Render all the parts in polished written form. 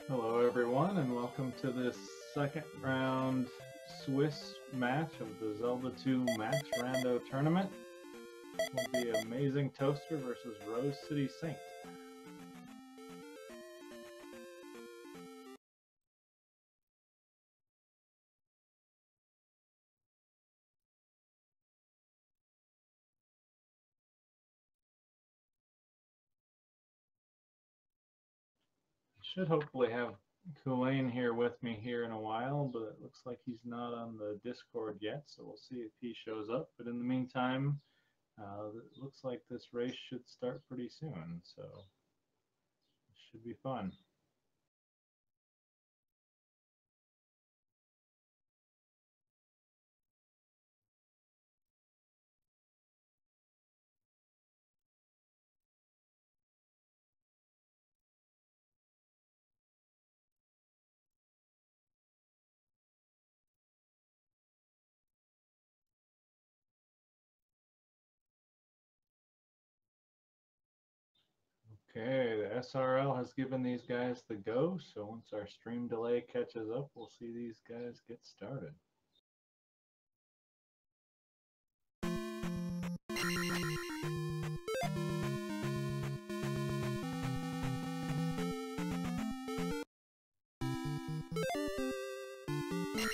Hello everyone, and welcome to this second round Swiss match of the Zelda 2 Max Rando tournament. This will be AmazingToaster versus RoseCitySaint. Should hopefully have Kulain here with me here in a while, but it looks like he's not on the Discord yet, so we'll see if he shows up. But in the meantime, it looks like this race should start pretty soon, so it should be fun. Okay, the SRL has given these guys the go, so once our stream delay catches up, we'll see these guys get started.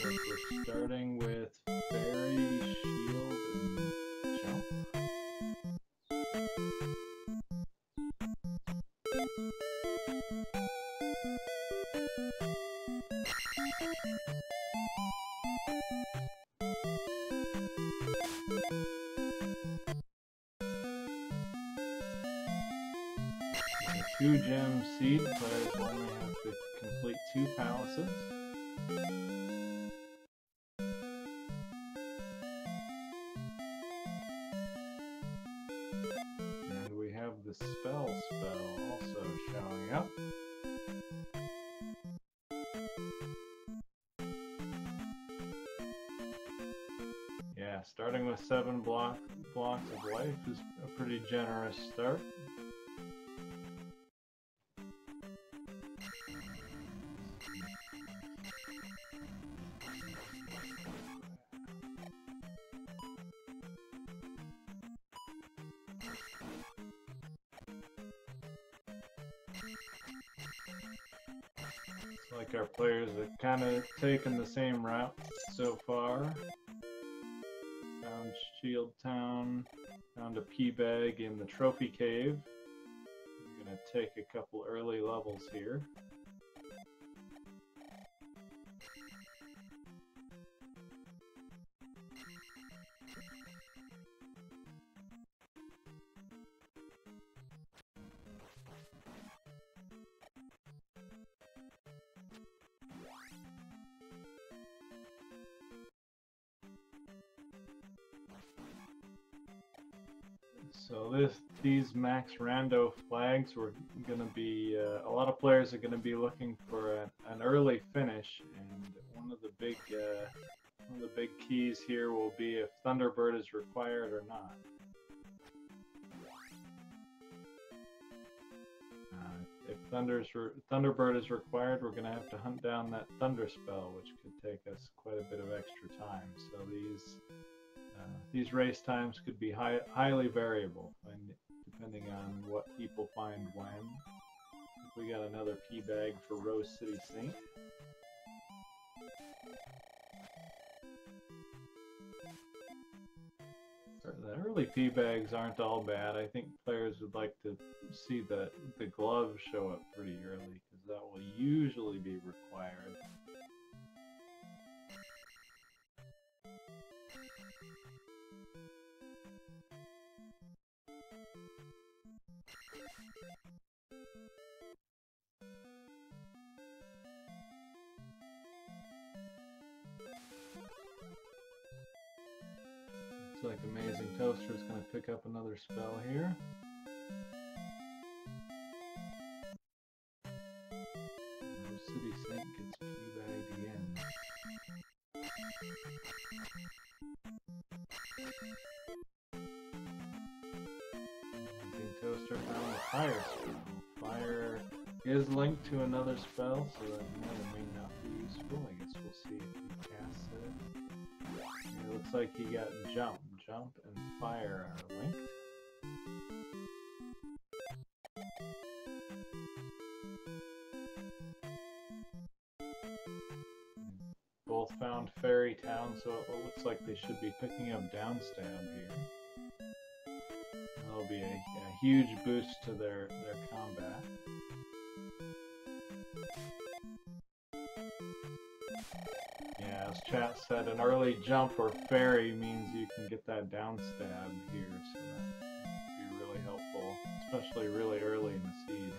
We're starting with Fairy, Shield, and Jump. The 2-gem seed players will only have to complete 2 palaces. the spell also showing up. Yeah, starting with 7 blocks of life is a pretty generous start. It's like our players have kind of taken the same route so far. Found Shield Town, found a P bag in the Trophy Cave. I'm gonna take a couple early levels here. So these max rando flags were going to be, a lot of players are going to be looking for an early finish, and one of the big keys here will be if Thunderbird is required or not. If Thunderbird is required, we're going to have to hunt down that Thunder spell, which could take us quite a bit of extra time. So these race times could be highly variable, depending on what people find when. We got another P bag for RoseCitySaint. The early P bags aren't all bad. I think players would like to see the gloves show up pretty early, because that will usually be required. Looks like AmazingToaster is going to pick up another spell here. RoseCitySaint gets P-bagged again. AmazingToaster found a fire spell. Fire is linked to another spell, so that may or may not be useful. I guess we'll see if he casts it. It looks like he got jump. Jump and fire are linked. Both found Fairy Town, so it looks like they should be picking up Downstab here. That'll be a huge boost to their combat. Yeah, as chat said, an early jump or fairy means you can get that downstab here, so that would be really helpful, especially really early in the seed.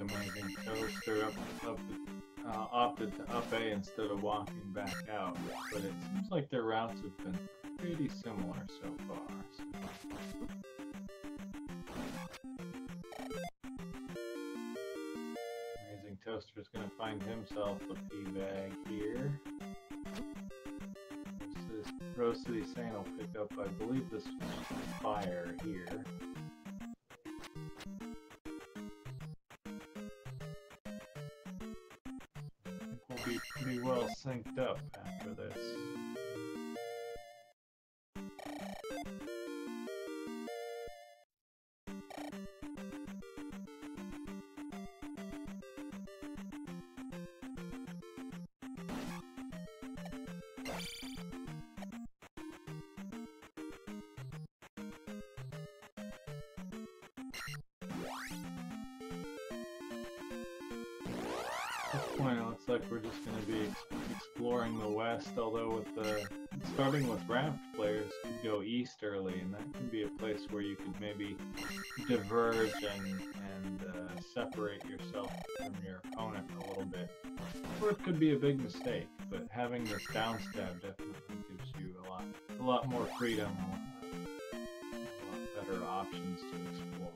AmazingToaster opted to up A instead of walking back out, but it seems like their routes have been pretty similar so far. AmazingToaster is going to find himself a P-bag here. RoseCitySaint will pick up, I believe this was fire here. Be pretty well synced up after this. point, it looks like we're just going to be exploring the west, although with the starting with raft players could go east early, and that can be a place where you could maybe diverge and separate yourself from your opponent a little bit. Or it could be a big mistake, but having this downstab definitely gives you a lot more freedom, a lot better options to explore.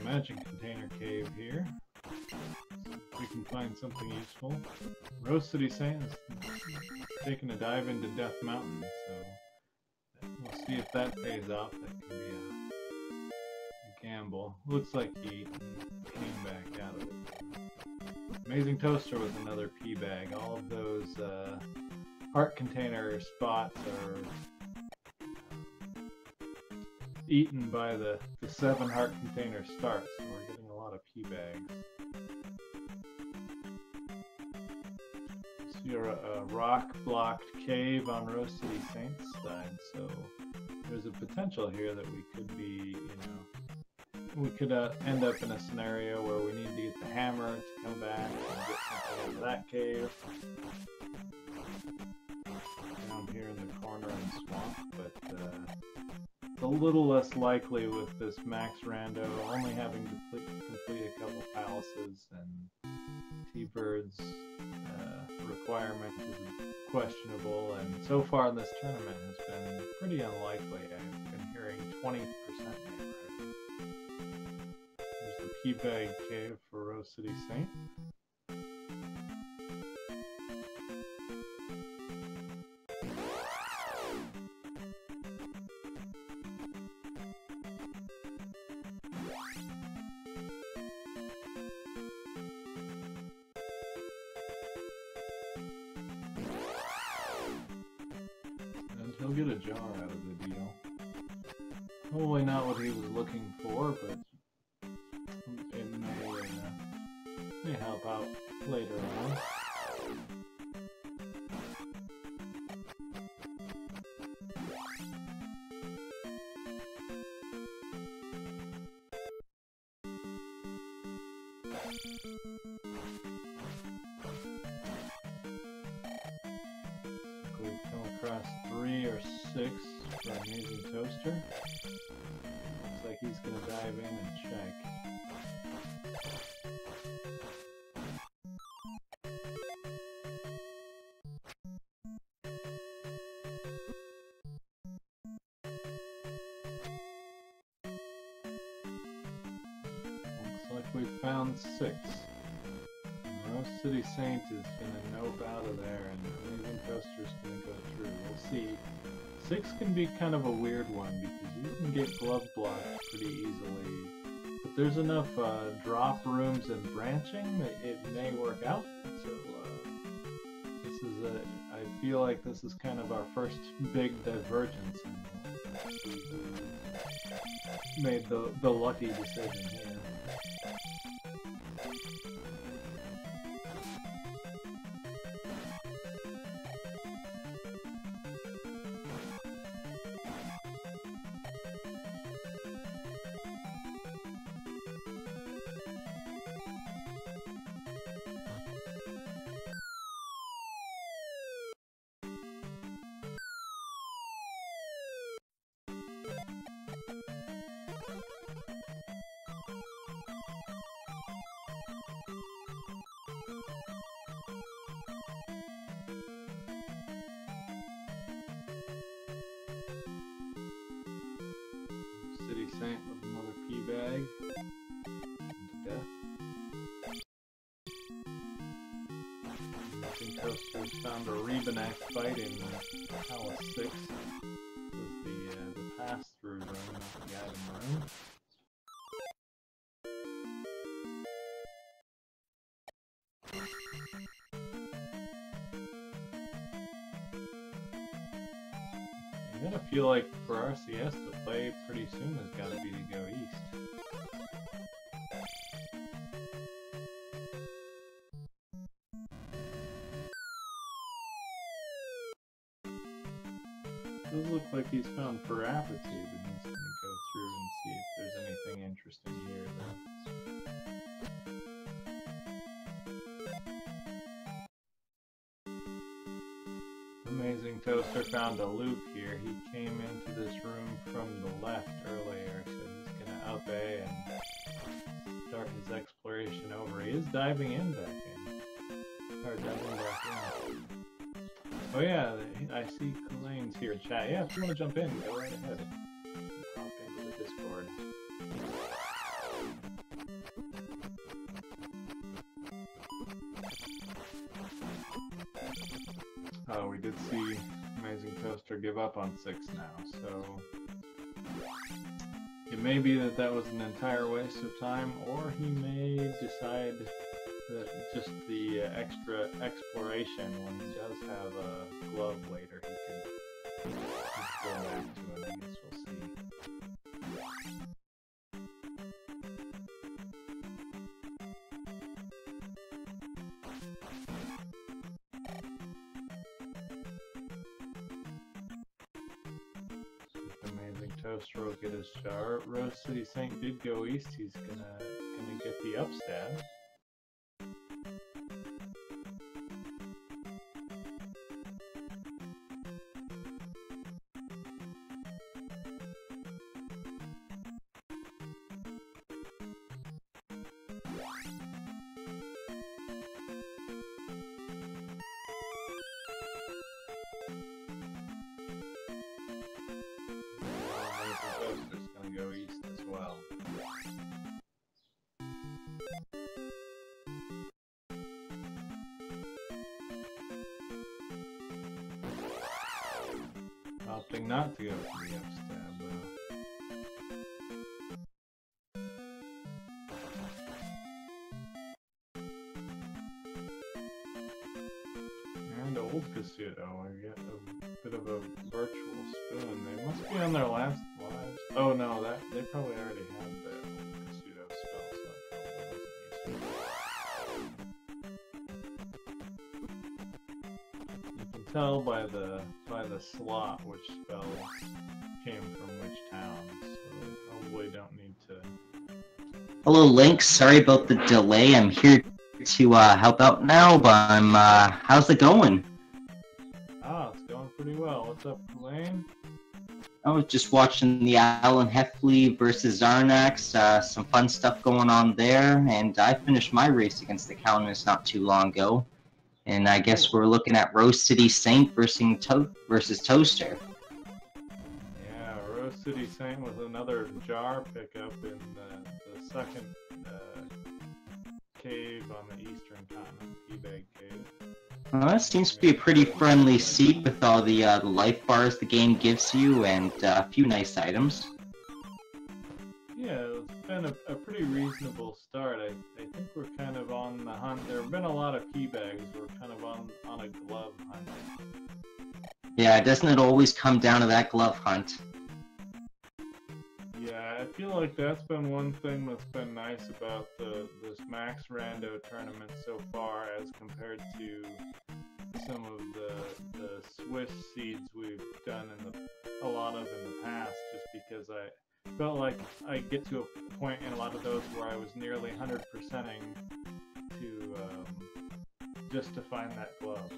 Magic container cave here. We can find something useful. RoseCitySaint is taking a dive into Death Mountain, so we'll see if that pays off. That can be a gamble. Looks like he came back out of it. AmazingToaster with another P bag. All of those heart container spots are eaten by the 7 heart container starts, so we're getting a lot of P bags. See a rock blocked cave on RoseCitySaint's side, so there's a potential here that we could be, we could end up in a scenario where we need to get the hammer to come back and get something out of that cave. Down here in the corner in the swamp, but it's a little less likely with this max rando, only having to complete a couple palaces, and T-Bird's requirement is questionable, and so far this tournament has been pretty unlikely. I've been hearing 20% neighborhood. There's the P-Bag Cave for RoseCitySaint. He'll get a jar out of the deal. Probably not what he was looking for, but it may help out later on. We've come across 3 or 6 for AmazingToaster. Looks like he's going to dive in and check. Looks like we've found 6. RoseCitySaint is going to nope out of there, and AmazingToaster is going to go through. We'll see. 6 can be kind of a weird one because you can get glove blocked pretty easily, but there's enough drop rooms and branching that it may work out. So this is I feel like this is kind of our first big divergence, and made the lucky decision here. RoseCitySaint with another P-bag. Into death. AmazingToaster's found a Rebenak fight in Palace 6. This is the pass-through room, not the item room. kind of feel like for RCS to play pretty soon has got to be to go east. Does look like he's found Paraptitude, and he's going to go through and see if there's anything interesting here, though. AmazingToaster found a loop here. He came into this room from the left earlier, so he's going to obey and start his exploration over. He is diving in back in. Or diving back in. Oh yeah, I see Kulain's here in chat. Yeah, if you want to jump in, go right ahead. Pop into the Discord. Oh, we did see AmazingToaster give up on 6 now, so it may be that that was an entire waste of time, or he may decide that just the extra exploration, when he does have a glove later, he can go back to it. I guess we'll see. AmazingToaster will get his jar. RoseCitySaint did go east. He's gonna get the upstab. AmazingToaster's gonna go east as well. Opting not to go for the upstab, though. And old Kasuto, I get a bit of a virtual spoon. They must be on their last lives. Oh no, they probably already had the old Kasuto spell, so that probably wasn't useful. You can tell by the slot which spells came from which towns, so they probably don't need to. Hello, Link. Sorry about the delay. I'm here to help out now, but how's it going? Ah, it's going pretty well. What's up, Lane? I was just watching the Alan Heffley versus Zarnax, some fun stuff going on there, and I finished my race against the Countess not too long ago. And I guess we're looking at RoseCitySaint versus Toaster. Yeah, RoseCitySaint with another jar pickup in the second cave on the eastern continent, Ebag Cave. Well, that seems to be a pretty friendly seat with all the life bars the game gives you and a few nice items. Yeah, it's been a pretty reasonable start. I think we're kind of on the hunt. There have been a lot of key bags. We're kind of on a glove hunt. Yeah, doesn't it always come down to that glove hunt? Yeah, I feel like that's been one thing that's been nice about this Max Rando tournament so far as compared to some of the Swiss seeds we've done a lot of in the past, just because I felt like I get to a point in a lot of those where I was nearly 100%ing to just to find that glove.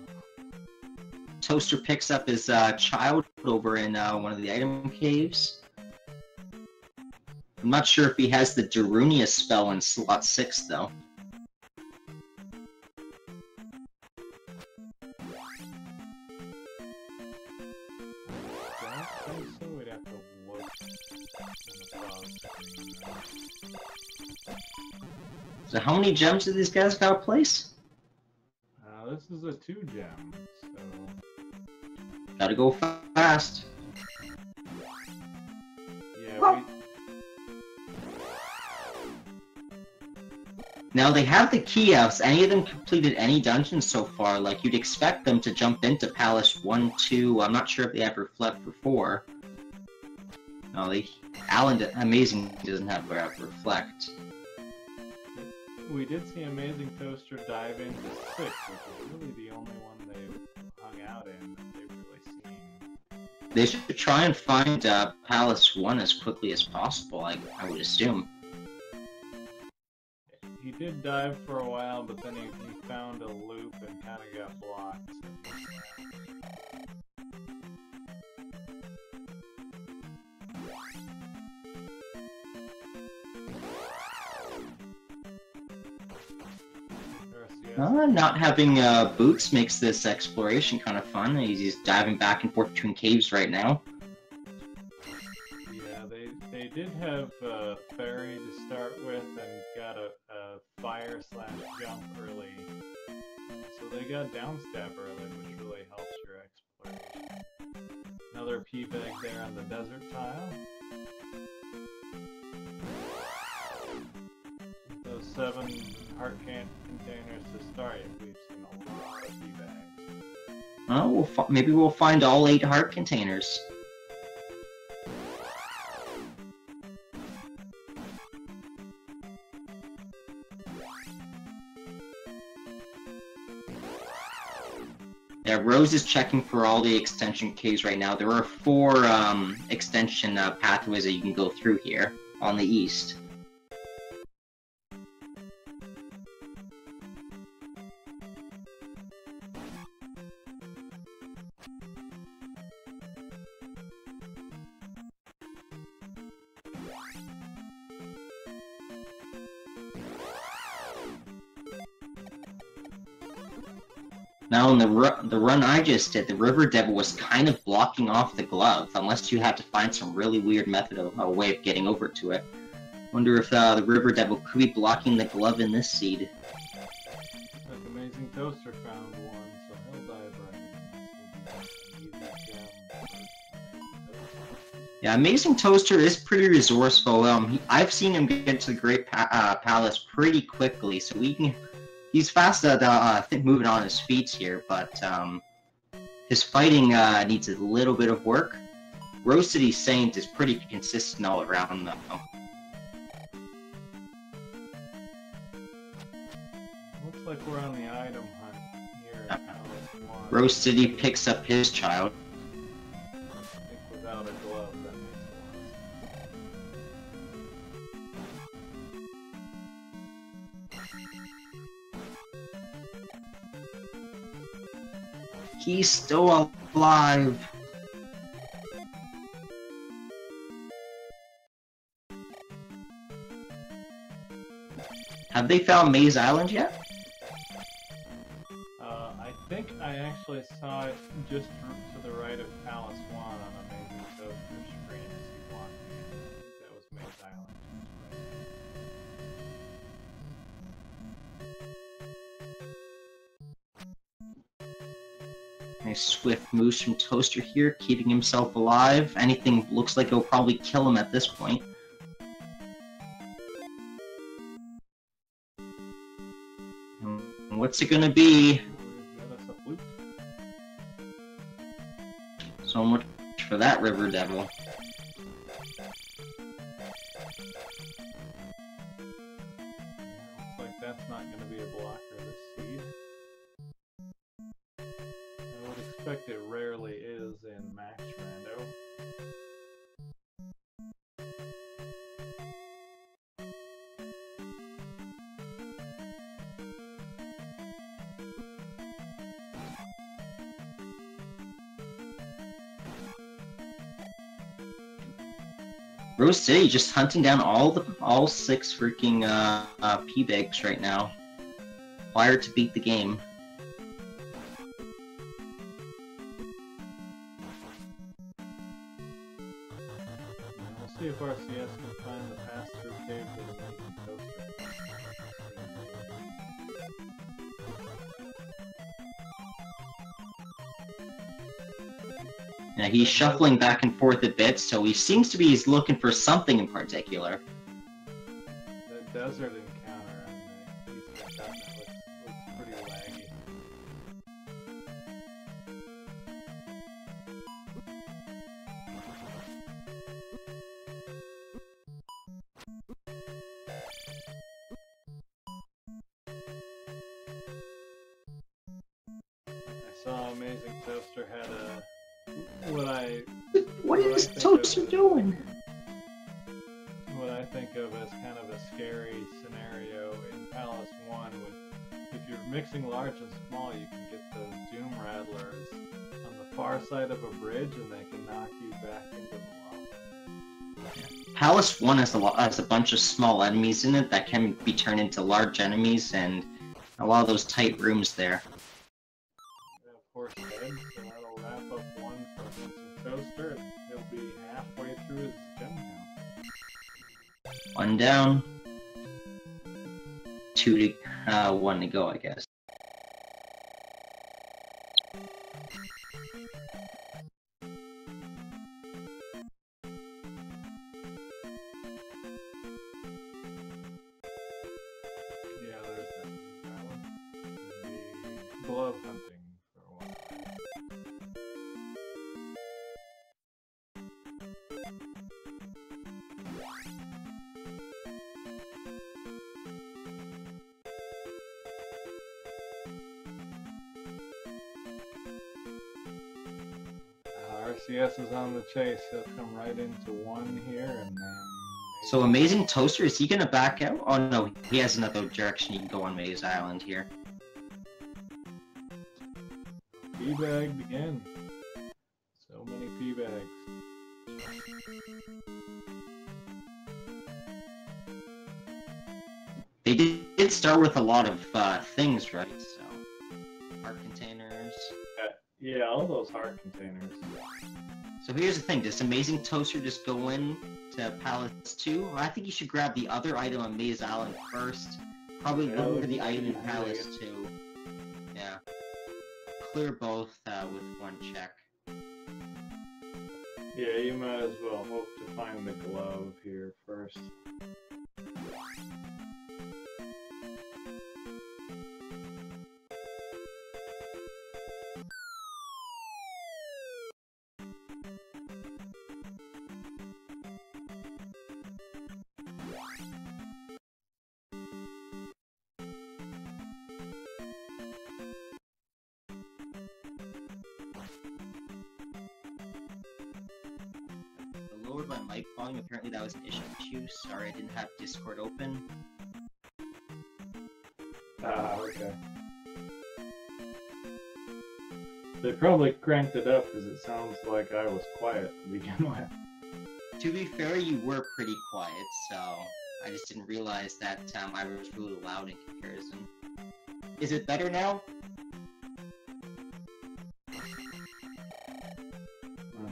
Toaster picks up his child over in one of the item caves. I'm not sure if he has the Darunia spell in slot 6 though. So how many gems do these guys got to place? This is a 2 gem, so... Gotta go fast. Yeah, Now they have the key outs. Any of them completed any dungeons so far? Like you'd expect them to jump into Palace 1, 2. I'm not sure if they have Reflect for 4. No, Amazing doesn't have Reflect. We did see AmazingToaster dive into 6, which is really the only one they've hung out in that they've really seen. They should try and find Palace 1 as quickly as possible, I would assume. He did dive for a while, but then he found a loop and kind of got blocked. Not having boots makes this exploration kind of fun. He's just diving back and forth between caves right now. Yeah, they did have Fairy to start with and got a fire/jump early. So they got downstab early, which really helps your exploration. Another P-bag there on the desert tile. Those 7 heart containers to start, we've seen a lot of P-bags. Oh, maybe we'll find all 8 heart containers. Yeah, Rose is checking for all the extension caves right now. There are 4 extension pathways that you can go through here on the east. Now, in the run I just did, the River Devil was kind of blocking off the glove, unless you had to find some really weird method of a way of getting over to it. Wonder if the River Devil could be blocking the glove in this seed. Like AmazingToaster found one, so he'll dive right in. Yeah, AmazingToaster is pretty resourceful. I've seen him get to the Great Palace pretty quickly, so he's fast at I think moving on his feet here, but his fighting needs a little bit of work. RoseCitySaint is pretty consistent all around though. Looks like we're on the item hunt here at Palace 1. Rose City picks up his child. I think without a glove, that makes a lot of sense. He's still alive. Have they found Maze Island yet? I think I actually saw it just to the right of Palace 1 on AmazingToaster's screen as he walked in. I think that was Maze Island. Nice swift moves from Toaster here, keeping himself alive. Anything looks like it'll probably kill him at this point. And what's it gonna be? So much for that River Devil. Looks like that's not going to be a blocker this seed. I would expect it rarely is in Max Rando. Rose City just hunting down all 6 freaking P-bags right now. Wired to beat the game. We'll see if RCS can find the pass-through cave to the AmazingToaster. Yeah, he's shuffling back and forth a bit, so he seems to be looking for something in particular. The desert encounter on the that looks pretty laggy. I saw AmazingToaster had a What is Toaster doing? What I think of as kind of a scary scenario in Palace 1 with, if you're mixing large and small, you can get those Doom Rattlers on the far side of a bridge and they can knock you back into the lava. Palace 1 has a bunch of small enemies in it that can be turned into large enemies, and a lot of those tight rooms there. Yeah, of course, dead, so that'll wrap up one for AmazingToaster. He'll be halfway through his gem count. One down. 1 to go, I guess. Yeah, there's that one. The glove hunting for a while. RCS is on the chase. He'll come right into one here, and then... So AmazingToaster, is he gonna back out? Oh no, he has another direction he can go on Maze Island here. P-bagged again. So many P-bags. They did start with a lot of things, right? So, heart containers. Yeah, all those heart containers. So here's the thing, does AmazingToaster just go in to Palace 2? I think you should grab the other item on Maze Island first. Probably look for the item in Palace 2. Yeah. Clear both with one check. Yeah, you might as well hope to find the glove here first. Lowered my mic volume, apparently that was an issue. Sorry, I didn't have Discord open. Ah, okay. They probably cranked it up because it sounds like I was quiet to begin with. To be fair, you were pretty quiet, so I just didn't realize that I was really loud in comparison. Is it better now?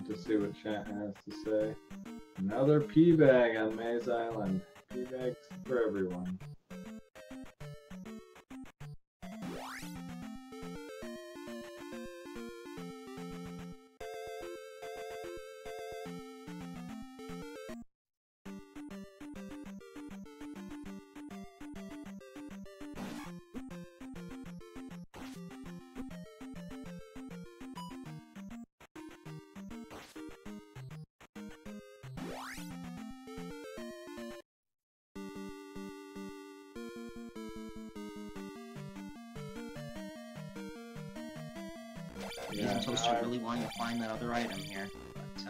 To see what chat has to say. Another P-bag on Maze Island. P-bags for everyone. Yeah, Toaster really wanting to find that other item here, but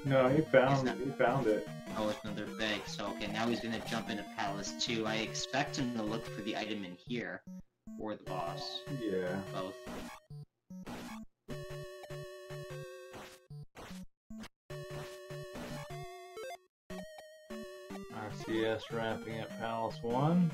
no, he found it. Oh, it's another bag. So okay, now he's gonna jump into Palace 2. I expect him to look for the item in here, or the boss. Yeah. Both. RCS wrapping up Palace 1.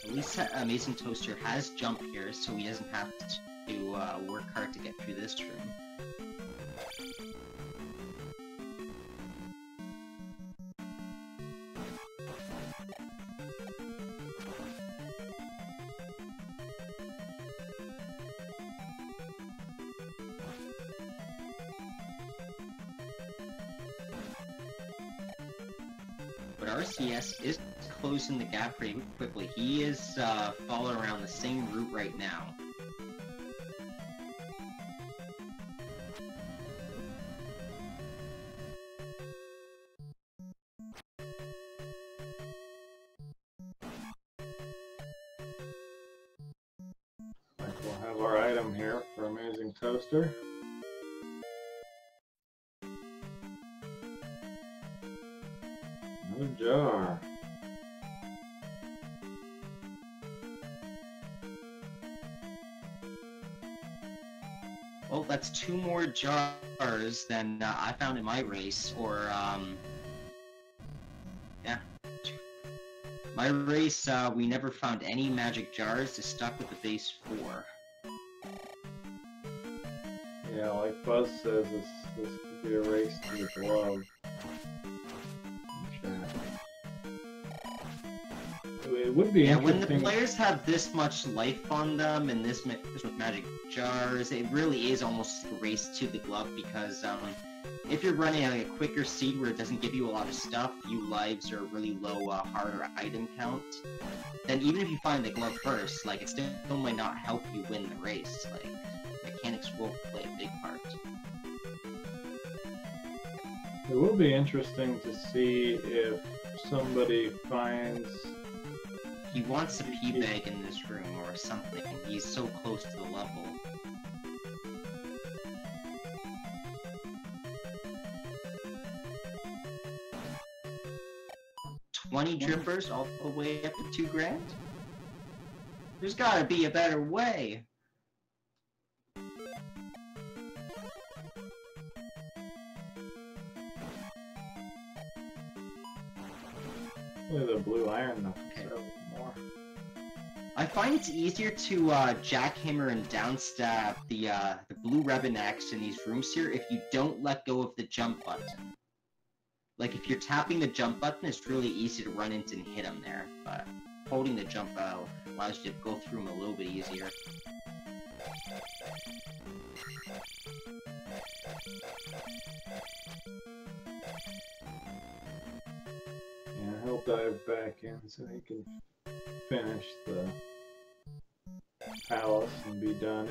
At least AmazingToaster has jump here, so he doesn't have to work hard to get through this room. RCS is closing the gap pretty quickly. He is following around the same route right now. We'll have our item here for AmazingToaster. Another jar. Well, that's 2 more jars than I found in my race, or, yeah. My race, we never found any magic jars, just stuck with the base 4. Yeah, like Buzz says, this could be a race to the glove. It would be interesting. When the players have this much life on them and this with magic jars, it really is almost a race to the glove, because if you're running a quicker seed where it doesn't give you a lot of stuff, few lives, or really low harder item count, then even if you find the glove first, like, it still might not help you win the race. Like, mechanics will play a big part. It will be interesting to see if somebody finds... He wants a pea bag in this room or something. He's so close to the level. $20 drippers all the way up to $2 grand? There's gotta be a better way! Hopefully the blue iron though. Okay. More. I find it's easier to jackhammer and downstab the blue ribbon X in these rooms here if you don't let go of the jump button. Like, if you're tapping the jump button, it's really easy to run into and hit them there, but holding the jump out allows you to go through them a little bit easier. Yeah, he'll dive back in so he can finish the palace and be done.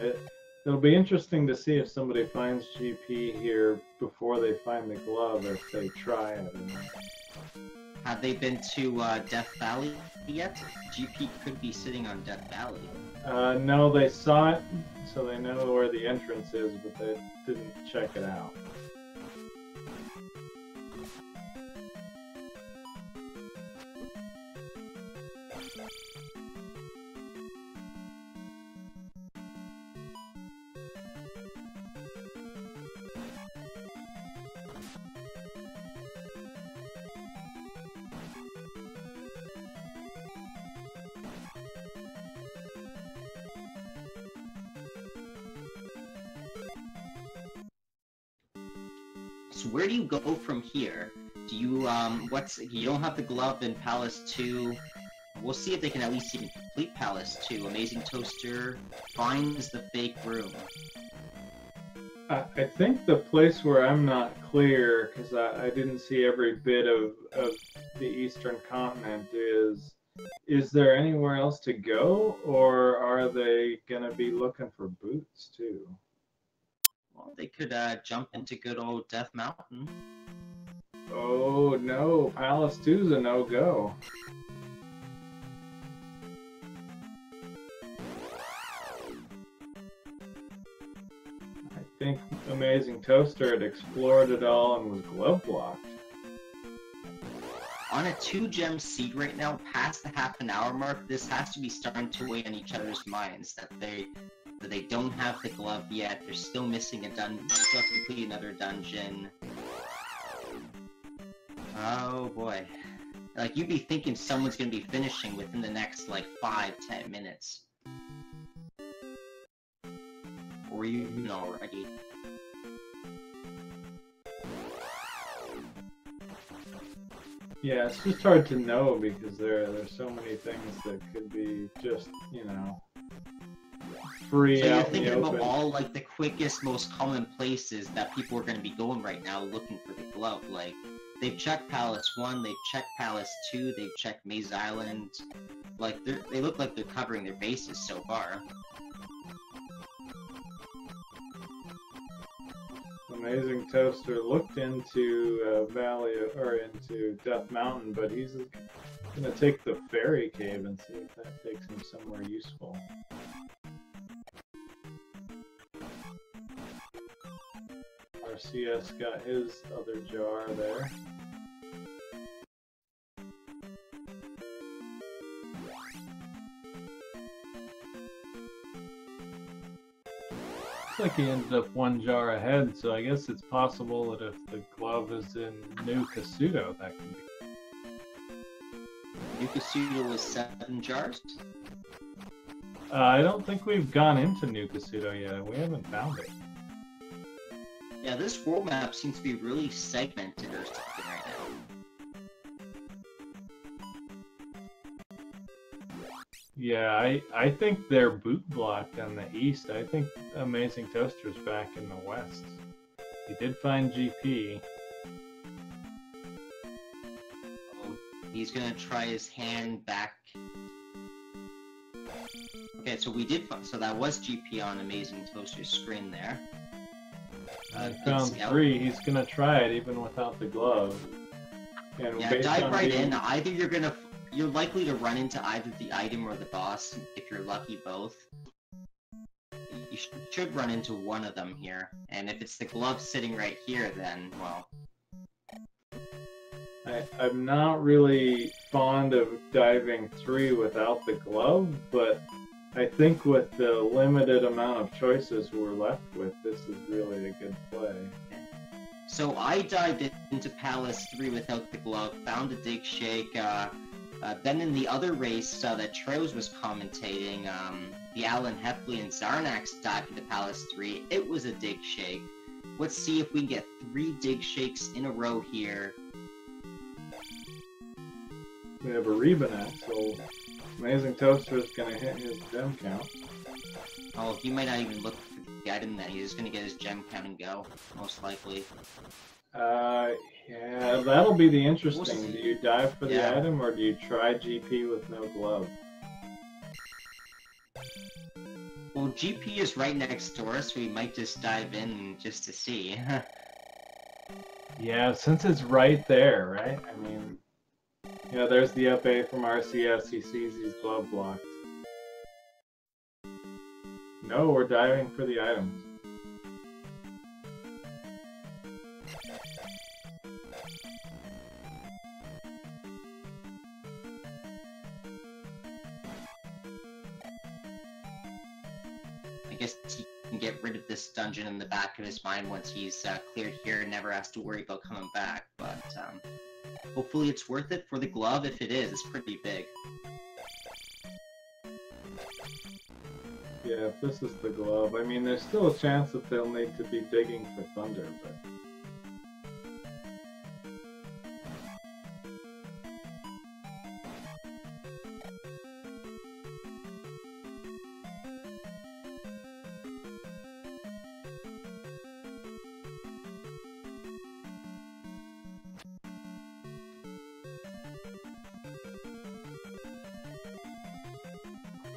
It'll be interesting to see if somebody finds GP here before they find the glove, if they try it. Have they been to Death Valley yet? GP could be sitting on Death Valley. No, they saw it, so they know where the entrance is, but they didn't check it out. So where do you go from here? Do you, you don't have the glove in Palace 2. We'll see if they can at least even complete Palace 2. AmazingToaster finds the fake room. I think the place where I'm not clear, because I didn't see every bit of the Eastern continent, is there anywhere else to go, or are they going to be looking for boots too? Well, they could jump into good old Death Mountain. Oh no, Palace 2's a no-go. I think AmazingToaster had explored it all and was glove blocked. On a 2-gem seed right now, past the half-an-hour mark, this has to be starting to weigh on each other's minds, that they don't have the glove yet, they're still missing a dungeon, still have to complete another dungeon. Oh boy. Like, you'd be thinking someone's gonna be finishing within the next, like, 5-10 minutes. Or even already. Yeah, it's just hard to know because there's so many things that could be just, you know, free so out you're in thinking the about open. all, like, the quickest, most common places that people are going to be going right now looking for the glove. Like, they've checked Palace 1, they've checked Palace 2, they've checked Maze Island. Like, they look like they're covering their bases so far. AmazingToaster looked into into Death Mountain, but he's gonna take the fairy cave and see if that takes him somewhere useful. RCS got his other jar there. Looks like he ended up one jar ahead, so I guess it's possible that if the glove is in New Kasuto, that can be. New Kasuto was 7 jars? I don't think we've gone into New Kasuto yet. We haven't found it. Yeah, this world map seems to be really segmented or something right now. Yeah, I think they're boot blocked on the east. I think AmazingToaster's back in the west. He did find GP. Oh, he's gonna try his hand back. Okay, so we did find, so that was GP on AmazingToaster's screen there. I found 3. He's gonna try it even without the glove. And yeah, dive right in. Either you're likely to run into either the item or the boss, if you're lucky both. You should run into one of them here, and if it's the glove sitting right here, then, well... I'm not really fond of diving 3 without the glove, but I think with the limited amount of choices we're left with, this is really a good play. So I dived into Palace 3 without the glove, found a dig shake, then in the other race that Trails was commentating, the Alan Heffley and Zarnax dived into Palace 3. It was a dig shake. Let's see if we can get 3 dig shakes in a row here. We have a Rebanet, so AmazingToaster is going to hit his gem count. Oh, he might not even look for the item then. He's just going to get his gem count and go, most likely. Yeah, that'll be the interesting. Do you dive for the item, or do you try GP with no glove? Well, GP is right next door, so we might just dive in just to see. Yeah, since it's right there, right? I mean, yeah, there's the up A from RCS. He sees he's glove blocked. No, we're diving for the items. I guess he can get rid of this dungeon in the back of his mind once he's cleared here and never has to worry about coming back, but hopefully it's worth it for the glove. If it is, it's pretty big. Yeah, if this is the glove, I mean, there's still a chance that they'll need to be digging for thunder, but...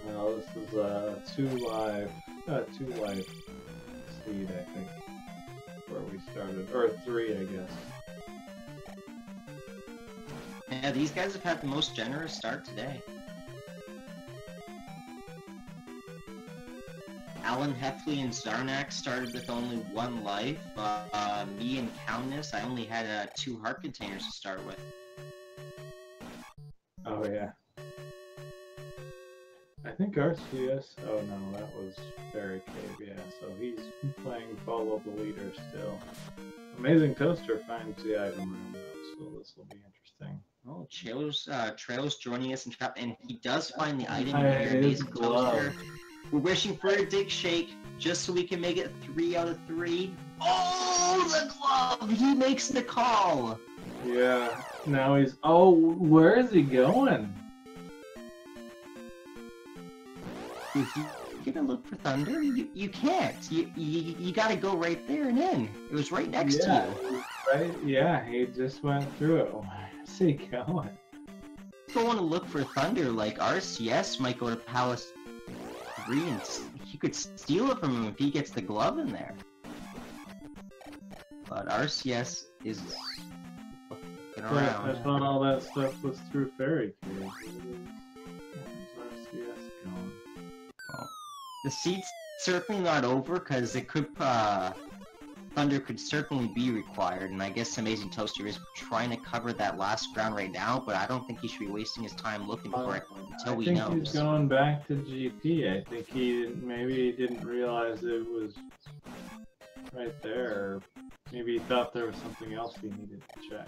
Well, this is a 2 live seed, I think, where we started, or 3, I guess. Yeah, these guys have had the most generous start today. Alan Heffley and Zarnax started with only 1 life. Me and Countess, I only had 2 heart containers to start with. Oh yeah. I think RCS, oh no, that was Fairy Cave, yeah, so he's playing follow the leader still. AmazingToaster finds the item room though, so this will be interesting. Oh, Trail's joining us in trap, and he does find the item It here. is glove. We're wishing for a dig shake, just so we can make it 3 out of 3. Oh, the glove! He makes the call! Yeah, now he's, oh, where is he going? If you gonna look for thunder, you can't. You gotta go right there and in. It was right next to you. right? Yeah, he just went through it. Where's he going? People want to look for Thunder, like RCS might go to Palace 3 and he could steal it from him if he gets the glove in there. But RCS is looking around. I thought all that stuff was through Fairy Cave. Where's RCS going? Well, the seed's certainly not over, because it could, Thunder could certainly be required, and I guess AmazingToaster is trying to cover that last ground right now, but I don't think he should be wasting his time looking for it until we know. I think he's going back to GP. I think maybe he didn't realize it was right there, or maybe he thought there was something else he needed to check.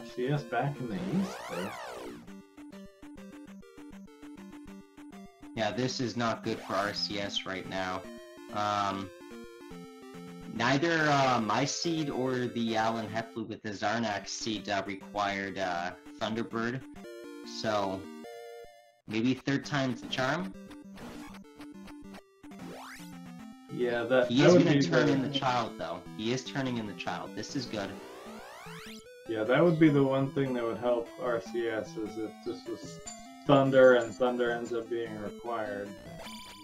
RCS back in the east, though. Yeah, this is not good for RCS right now. Neither my seed or the Alan Heffley with the Zarnak seed required Thunderbird, so maybe third time's the charm? Yeah, he is going to turn in the child, though. He is turning in the child. This is good. Yeah, that would be the one thing that would help RCS, is if this was Thunder and Thunder ends up being required.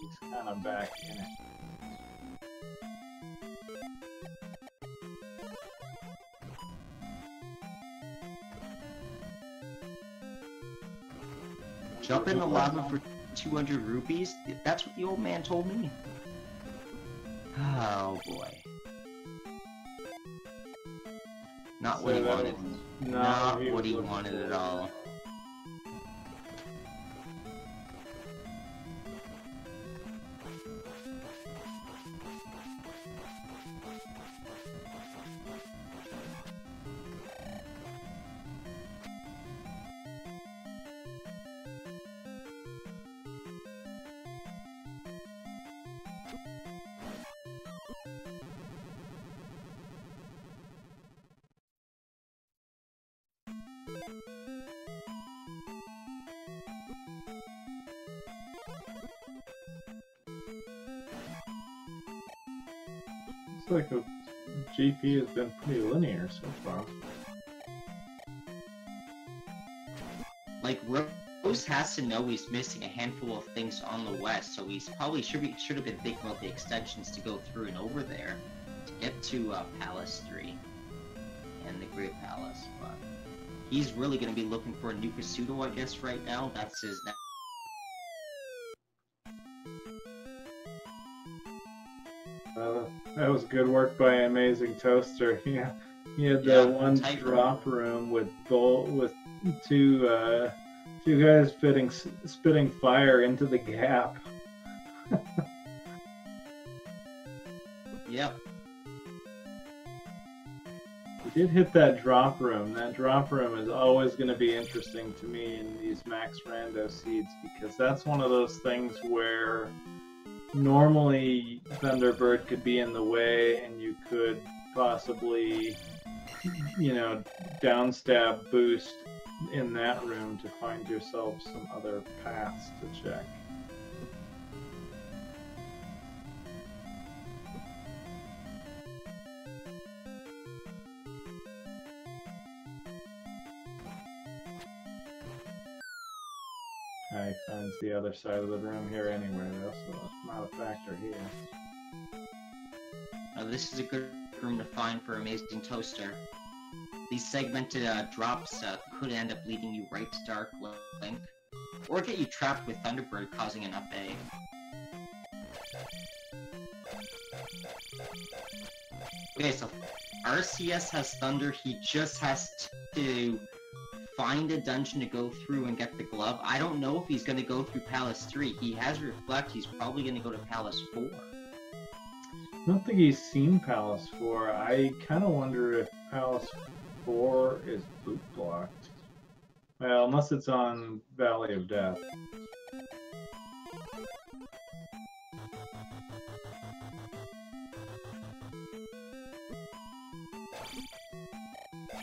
He's kind of back in it. Jump in the lava for 200 rupees? That's what the old man told me. Oh boy. Not what he wanted. Not what he wanted at all. Looks like the GP has been pretty linear so far. Like, Rose has to know he's missing a handful of things on the west, so he's probably should have been thinking about the extensions to go through and over there to get to Palace 3 and the Great Palace. But he's really going to be looking for a new Kasuto, I guess, right now. That's his next. That was good work by AmazingToaster. Yeah, he had the one drop room with two guys spitting fire into the gap. Yep. He did hit that drop room. That drop room is always going to be interesting to me in these Max Rando seeds, because that's one of those things where normally Thunderbird could be in the way and you could possibly, you know, downstab boost in that room to find yourself some other paths to check. He finds the other side of the room here anyway, though, so it's not a factor here. This is a good room to find for AmazingToaster. These segmented drops could end up leading you right to Dark Link, or get you trapped with Thunderbird, causing an up A. Okay, so RCS has Thunder. He just has to find a dungeon to go through and get the glove. I don't know if he's going to go through Palace 3. He has Reflect. He's probably going to go to Palace 4. I don't think he's seen Palace 4. I kind of wonder if Palace 4 is boot blocked. Well, unless it's on Valley of Death.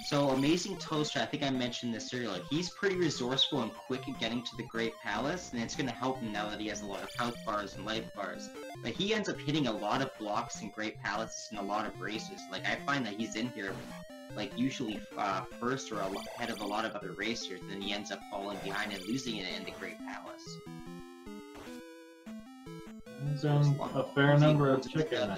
So Amazing Toaster, I think I mentioned this earlier, he's pretty resourceful and quick at getting to the Great Palace, and it's going to help him now that he has a lot of health bars and life bars. But he ends up hitting a lot of blocks in Great Palaces and a lot of races. Like, I find that he's in here, like, usually first or ahead of a lot of other racers, and then he ends up falling behind and losing it in the Great Palace. He's done a fair number of chicken.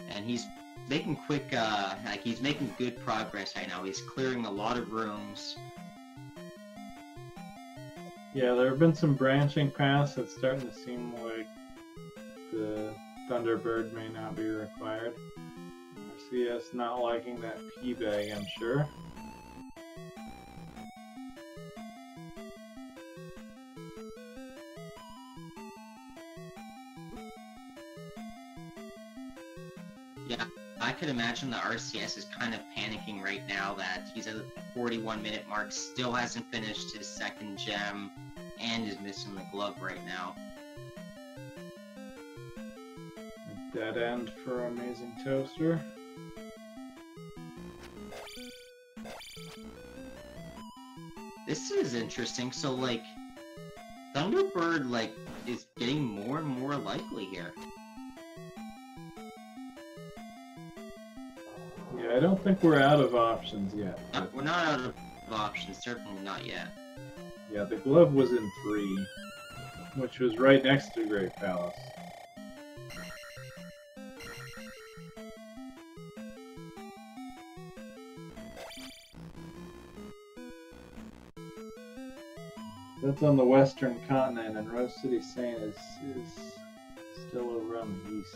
And he's making quick, like, he's making good progress right now. He's clearing a lot of rooms. Yeah, there have been some branching paths. It's starting to seem like the Thunderbird may not be required. RCS not liking that P-bag, I'm sure. Yeah, I could imagine the RCS is kind of panicking right now that he's at the 41-minute mark, still hasn't finished his second gem, and is missing the glove right now. Dead end for Amazing Toaster. This is interesting. So, like, Thunderbird, like, is getting more and more likely here. Yeah, I don't think we're out of options yet. No, we're not out of options, certainly not yet. Yeah, the glove was in 3, which was right next to Great Palace. That's on the western continent, and RoseCitySaint is still over on the east.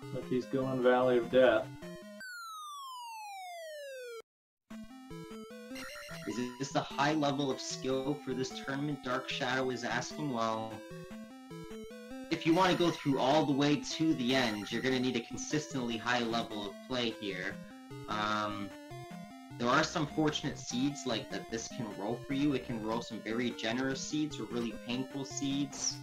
Looks like he's going Valley of Death. Is this the high level of skill for this tournament? Dark Shadow is asking. Well, if you want to go through all the way to the end, you're going to need a consistently high level of play here. There are some fortunate seeds like that this can roll for you. It can roll some very generous seeds or really painful seeds.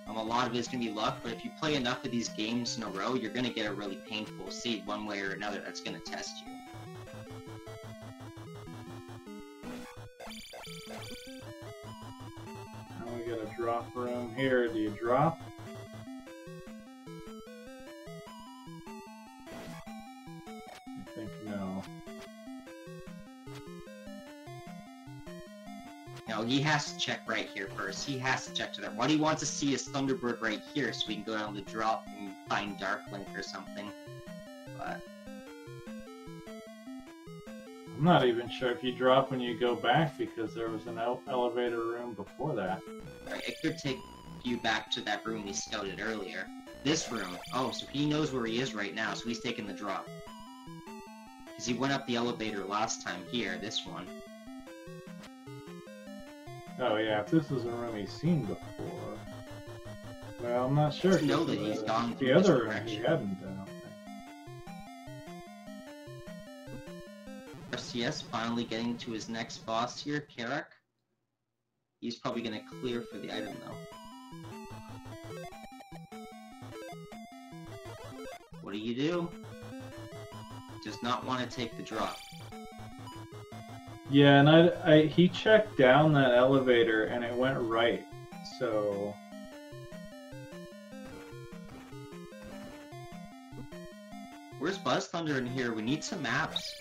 A lot of it's going to be luck, but if you play enough of these games in a row, you're going to get a really painful seed one way or another that's going to test you. Now we got a drop room here. Do you drop? I think no. No, he has to check right here first. He has to check to that. What he wants to see is Thunderbird right here, so we can go down the drop and find Darklink or something. But I'm not even sure if you drop when you go back, because there was an elevator room before that. right, it could take you back to that room we scouted earlier. This room. Oh, so he knows where he is right now, so he's taking the drop. Because he went up the elevator last time here, this one. Oh yeah, if this is a room he's seen before. Well, I'm not sure. Just know that he's gone the through this other room direction. he hadn't, I don't think. RCS finally getting to his next boss here, Karak. He's probably going to clear for the item though. What do? Does not want to take the drop. Yeah, and he checked down that elevator and it went right, so... Where's Buzz Thunder in here? We need some maps.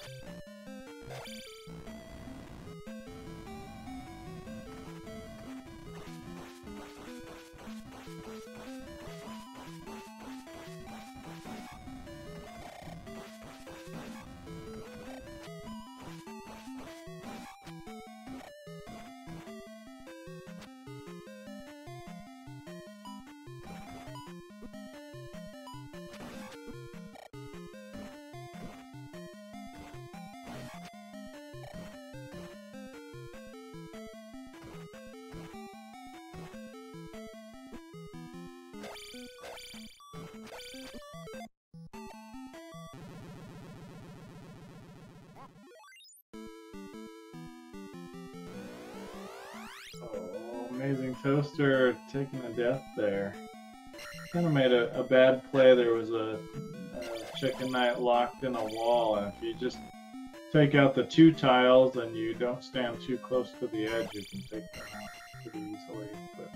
Toaster taking a death there. Kind of made a bad play. There was a chicken knight locked in a wall, and if you just take out the 2 tiles and you don't stand too close to the edge, you can take them out pretty easily. But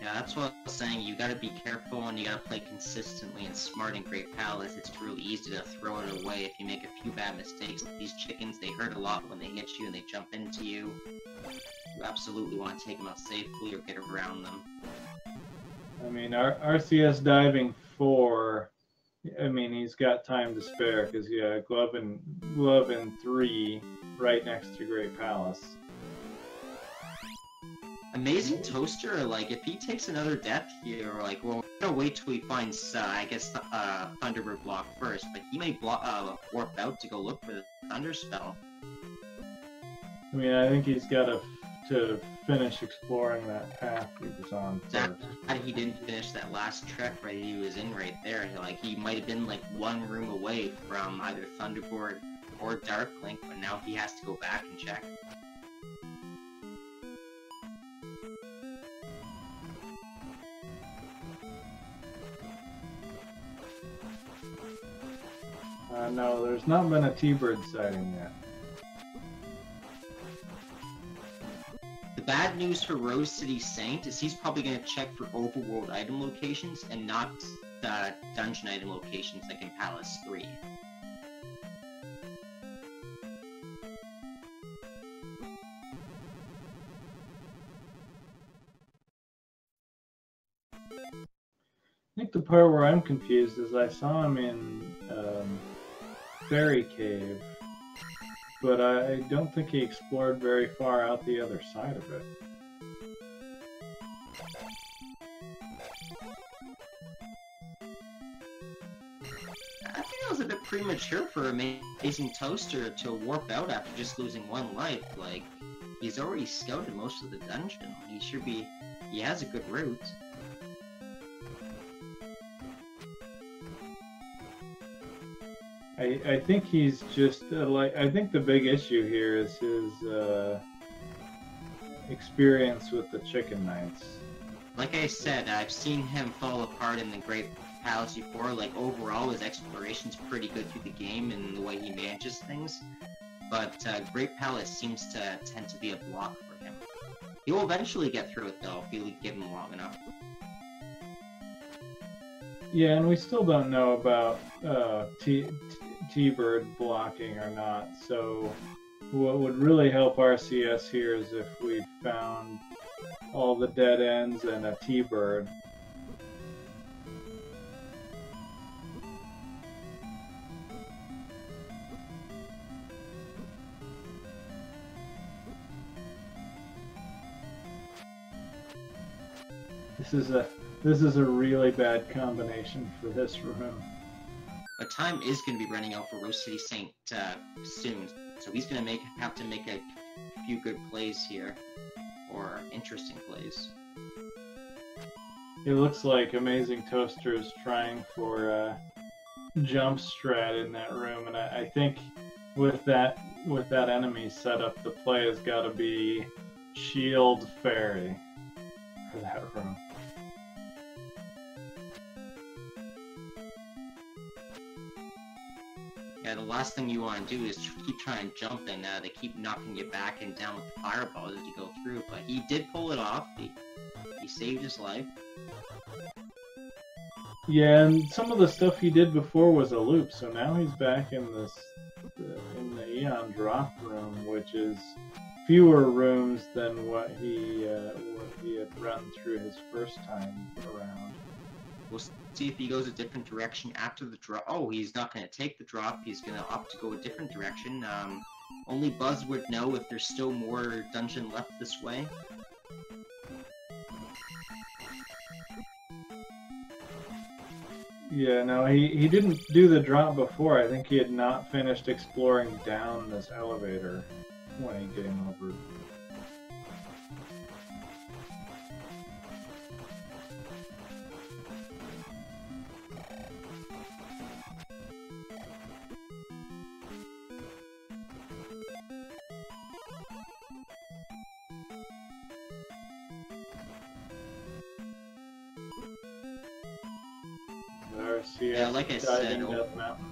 yeah, that's what I was saying. You gotta be careful and you gotta play consistently and smart in Great Palace. It's really easy to throw it away if you make a few bad mistakes. These chickens, they hurt a lot when they hit you and they jump into you. You absolutely want to take them out safely or get around them. I mean, RCS Diving 4, I mean, he's got time to spare because, yeah, Glove in 3 right next to Great Palace. AmazingToaster, like, if he takes another death here, like, well, we're gonna wait till he finds, I guess, Thunderbird block first, but he may warp out to go look for the Thunder spell. I mean, I think he's got to finish exploring that path he was on first. He didn't finish that last trek right he was in right there. Like, he might have been, like, 1 room away from either Thunderbird or Darklink, but now he has to go back and check. No, there's not been a T-Bird sighting yet. The bad news for RoseCitySaint is he's probably going to check for overworld item locations and not dungeon item locations like in Palace 3. I think the part where I'm confused is I saw him in Fairy Cave, but I don't think he explored very far out the other side of it. I think that was a bit premature for AmazingToaster to warp out after just losing 1 life. Like, he's already scouted most of the dungeon. He has a good route. I think he's just I think the big issue here is his experience with the chicken knights. Like I said, I've seen him fall apart in the Great Palace before. Like, overall, his exploration's pretty good through the game and the way he manages things. But Great Palace seems to tend to be a block for him. He will eventually get through it, though, if you give him long enough. Yeah, and we still don't know about T-Bird blocking or not, so what would really help RCS here is if we found all the dead ends and a T-Bird. This is a really bad combination for this room. But time is going to be running out for RoseCitySaint soon, so he's going to have to make a few good plays here, or interesting plays. It looks like AmazingToaster is trying for a jump strat in that room, and I think with that enemy setup, the play has got to be Shield Fairy for that room. Yeah, the last thing you want to do is keep trying to jump, and they keep knocking you back and down with the fireballs as you go through. But he did pull it off. He saved his life. Yeah, and some of the stuff he did before was a loop, so now he's back in the Eon Drop room, which is fewer rooms than what he had run through his first time around. We'll see if he goes a different direction after the drop. Oh, he's not going to take the drop. He's going to opt to go a different direction. Only Buzz would know if there's still more dungeon left this way. Yeah, no, he didn't do the drop before. I think he had not finished exploring down this elevator when he came over. RCS Yeah, like I said, Diving Death Mountain.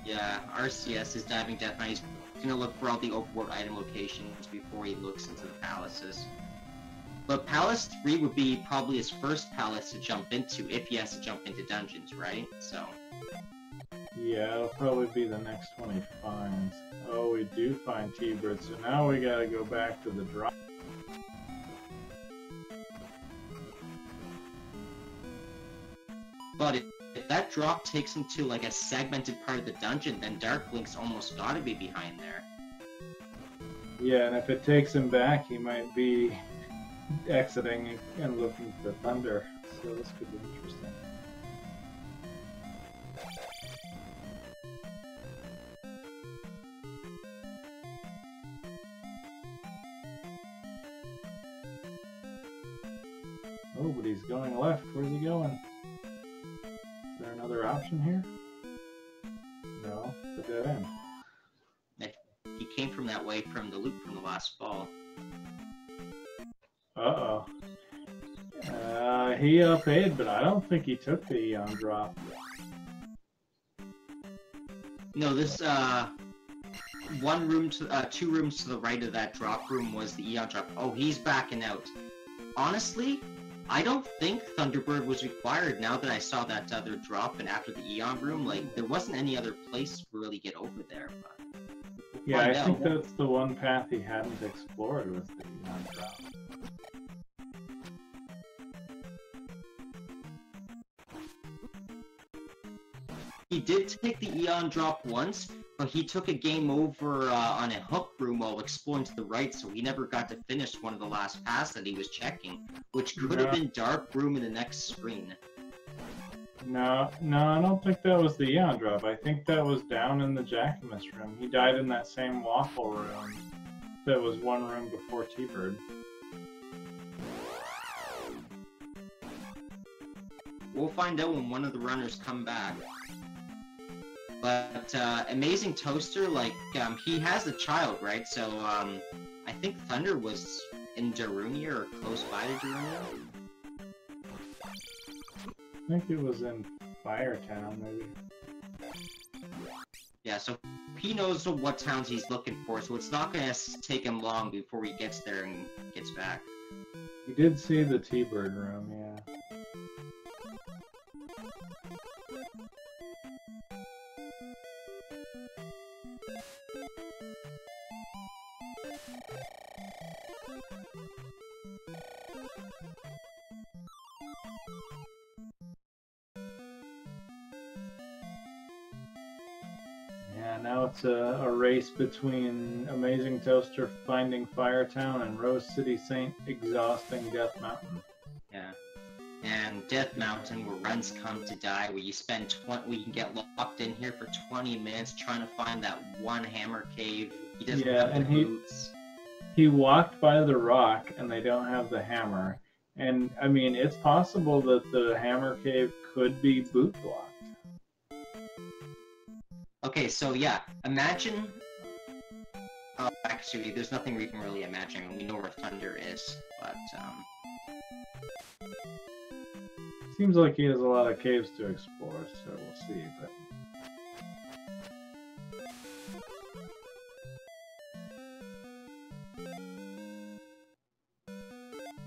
yeah, RCS is Diving Death Mountain. He's gonna look for all the overworld item locations before he looks into the palaces. But Palace 3 would be probably his first palace to jump into if he has to jump into dungeons, right? So. Yeah, it'll probably be the next one he finds. Oh, we do find T-Bird, so now we gotta go back to the drop. But if that drop takes him to like a segmented part of the dungeon, then Dark Link's almost gotta be behind there. Yeah, and if it takes him back, he might be exiting and looking for Thunder. So this could be interesting. Oh, but he's going left. Where's he going? Is there another option here? No, it's a dead end. He came from that way from the loop from the last fall. Uh-oh. He up-aid, but I don't think he took the Eon drop. No, this, one room to, 2 rooms to the right of that drop room was the Eon drop. Oh, he's backing out. Honestly, I don't think Thunderbird was required now that I saw that other drop and after the Eon room. Like, there wasn't any other place to really get over there, but... Yeah, I think that's the one path he hadn't explored was the Eon drop. He did take the Eon drop once, but he took a game over on a hook room while exploring to the right, so he never got to finish one of the last paths that he was checking, which could have been Dark Room in the next screen. No, I don't think that was the Eon drop. I think that was down in the Jackamus room. He died in that same waffle room that was one room before T-Bird. We'll find out when one of the runners come back. But AmazingToaster, like, he has a child, right? So, I think Thunder was in Darunia or close by to Darunia. I think it was in Firetown, maybe. Yeah, so he knows what towns he's looking for, so it's not gonna take him long before he gets there and gets back. He did see the T-Bird room, yeah. Yeah, now it's a race between AmazingToaster finding Firetown and RoseCitySaint exhausting Death Mountain. Yeah. And Death Mountain, where runs come to die, where you spend we can get locked in here for 20 minutes trying to find that one hammer cave. He doesn't have the boots. He walked by the rock and they don't have the hammer. And I mean, it's possible that the hammer cave could be boot blocked. Okay, so yeah, imagine... Oh, actually, there's nothing we can really imagine. We know where Thunder is, but, Seems like he has a lot of caves to explore, so we'll see, but...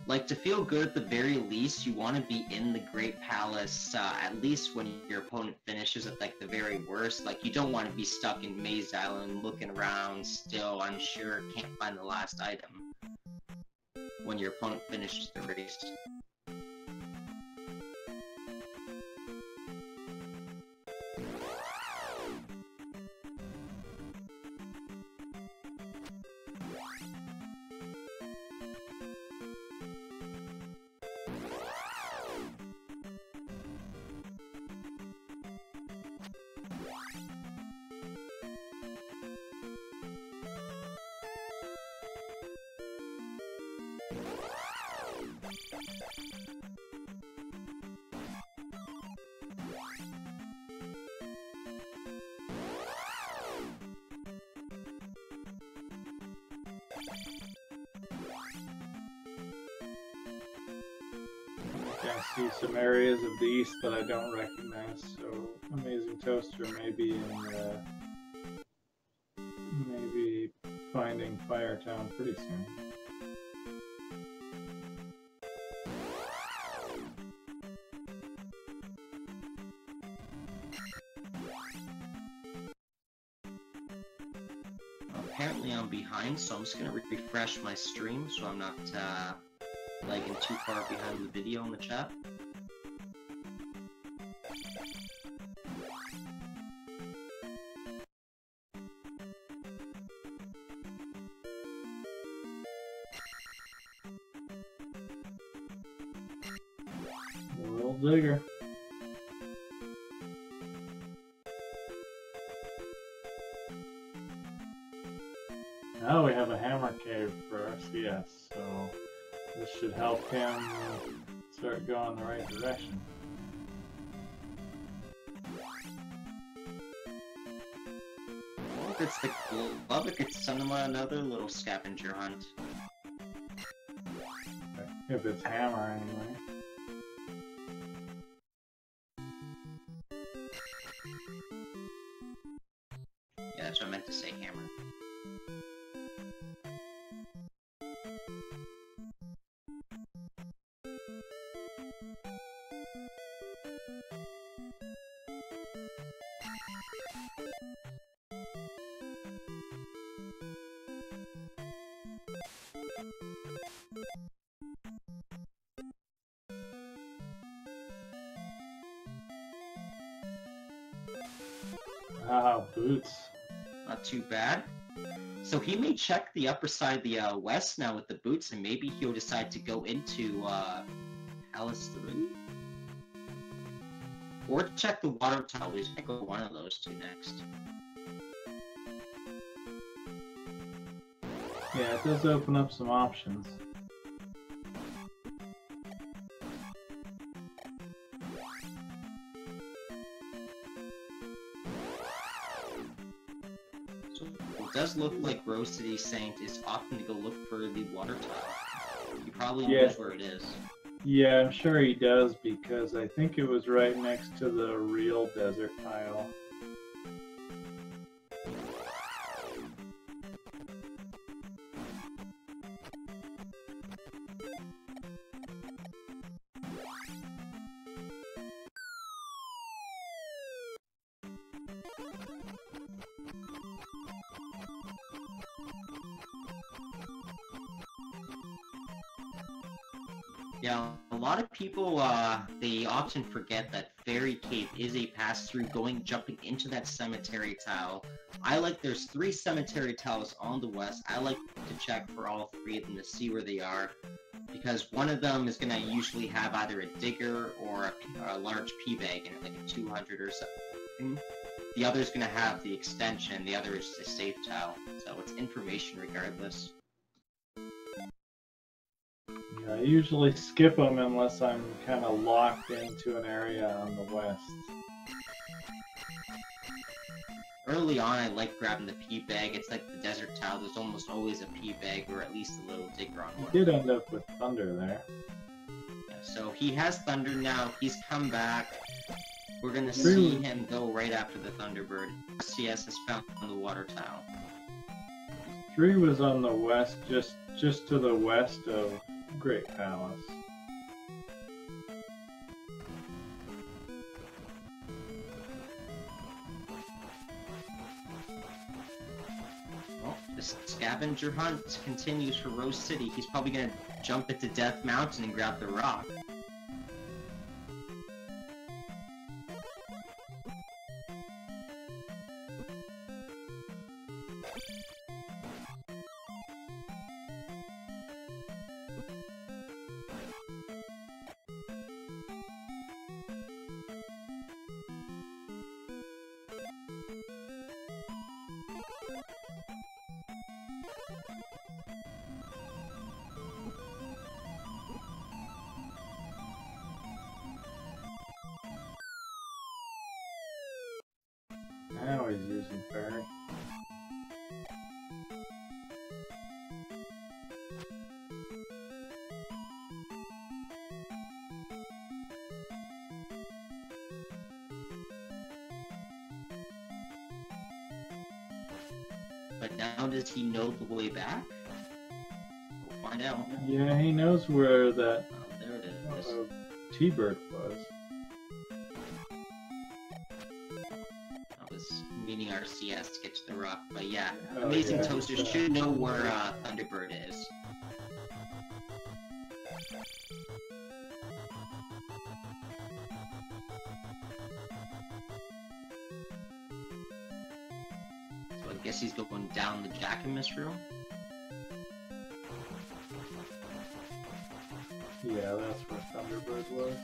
Like, to feel good at the very least, you want to be in the Great Palace, at least when your opponent finishes at, like, the very worst. Like, you don't want to be stuck in Maze Island, looking around, still unsure, can't find the last item when your opponent finishes the race. I see some areas of the east that I don't recognize, so AmazingToaster may be in, maybe finding Firetown pretty soon. Apparently I'm behind, so I'm just gonna refresh my stream so I'm not lagging too far behind the video in the chat. World digger. Now we have a hammer cave for RCS, so this should help him start going the right direction. Well, if it's the glove, it could send him on another little scavenger hunt. If it's hammer, anyway. Yeah, that's what I meant to say, hammer. Ah, boots. Not too bad. So he may check the upper side of the west now with the boots, and maybe he'll decide to go into Alice 3? Or check the water tower. He's gonna go one of those two next. Yeah, it does open up some options. So it does look like RoseCitySaint is opting to go look for the water tower. He probably knows where it is. Yeah, I'm sure he does, because I think it was right next to the real desert tile. Yeah, a lot of people, they often forget that Fairy Cave is a pass-through jumping into that cemetery tile. There's 3 cemetery tiles on the west. I like to check for all 3 of them to see where they are, because one of them is going to usually have either a digger or a large P-bag in it, like a 200 or something. The other is going to have the extension, the other is a safe tile, so it's information regardless. Yeah, I usually skip them unless I'm kind of locked into an area on the west. Early on, I like grabbing the P-bag. It's like the desert tile. There's almost always a P-bag or at least a little digger on one. He did end up with thunder there. Yeah, so he has thunder now. He's come back. We're gonna see him go right after the Thunderbird. CS has found the water tile. 3 was on the west, just to the west of Great Palace. Well, the scavenger hunt continues for Rose City. He's probably gonna jump into Death Mountain and grab the rock. Now he's using fairy. But now does he know the way back? We'll find out. Yeah, he knows where that Oh, there it is. T-bird was. That was meaning our CS to get to the rock, but yeah. Oh, Amazing yeah, Toaster yeah. should know where Thunderbird is. So I guess he's going down the Jackamus room. Yeah, that's where Thunderbird was.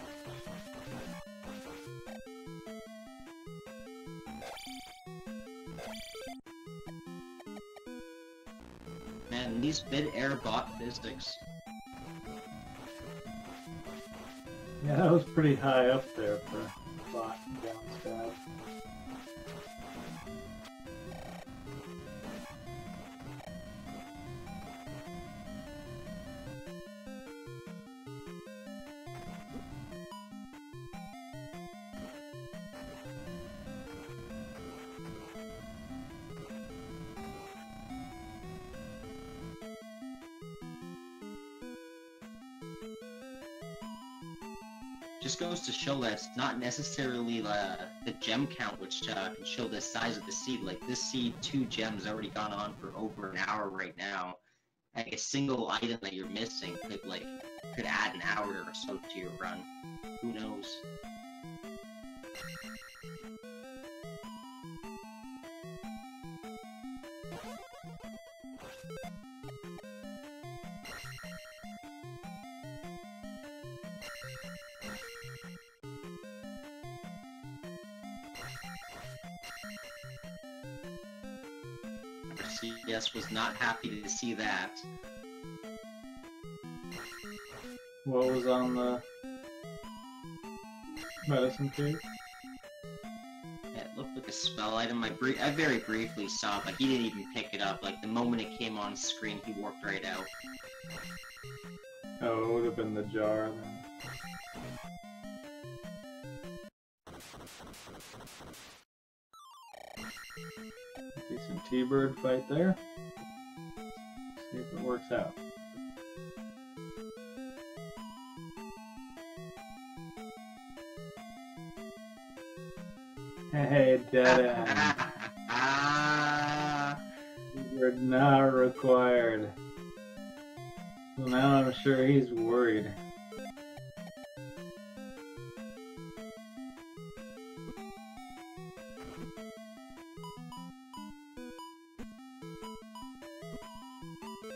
Man, these mid-air bot physics. Yeah, that was pretty high up there for bot down stab. Just goes to show that it's not necessarily the gem count which can show the size of the seed. Like this seed, 2 gems already gone on for over an hour right now. Like a single item that you're missing could add an hour or so to your run. Who knows? CS was not happy to see that. What was on the medicine case? Yeah, it looked like a spell item. I very briefly saw it, but he didn't even pick it up. Like the moment it came on screen, he walked right out. Oh, it would have been the jar then. Decent T-bird fight there. See if it works out. Hey, dead end. T-bird not required. So now I'm sure he's worried.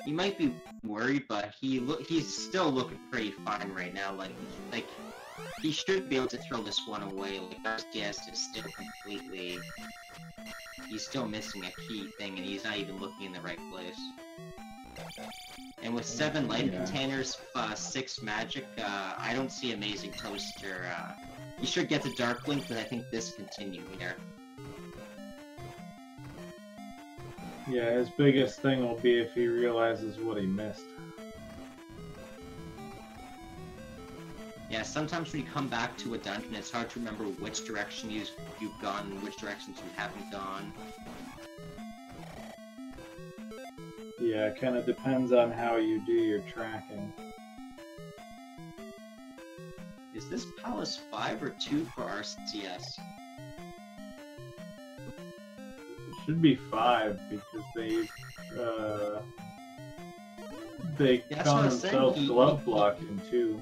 He might be worried, but he's still looking pretty fine right now. Like he should be able to throw this one away. Like RCS is still completely. He's still missing a key thing, and he's not even looking in the right place. And with 7 light containers, 6 magic, I don't see Amazing Toaster. He should get the Dark Link, but I think this continue here. Yeah, his biggest thing will be if he realizes what he missed. Yeah, sometimes when you come back to a dungeon, it's hard to remember which direction you've gone and which directions you haven't gone. Yeah, it kind of depends on how you do your tracking. Is this Palace 5 or 2 for RCS? It should be 5 because they call themselves glove blocking too.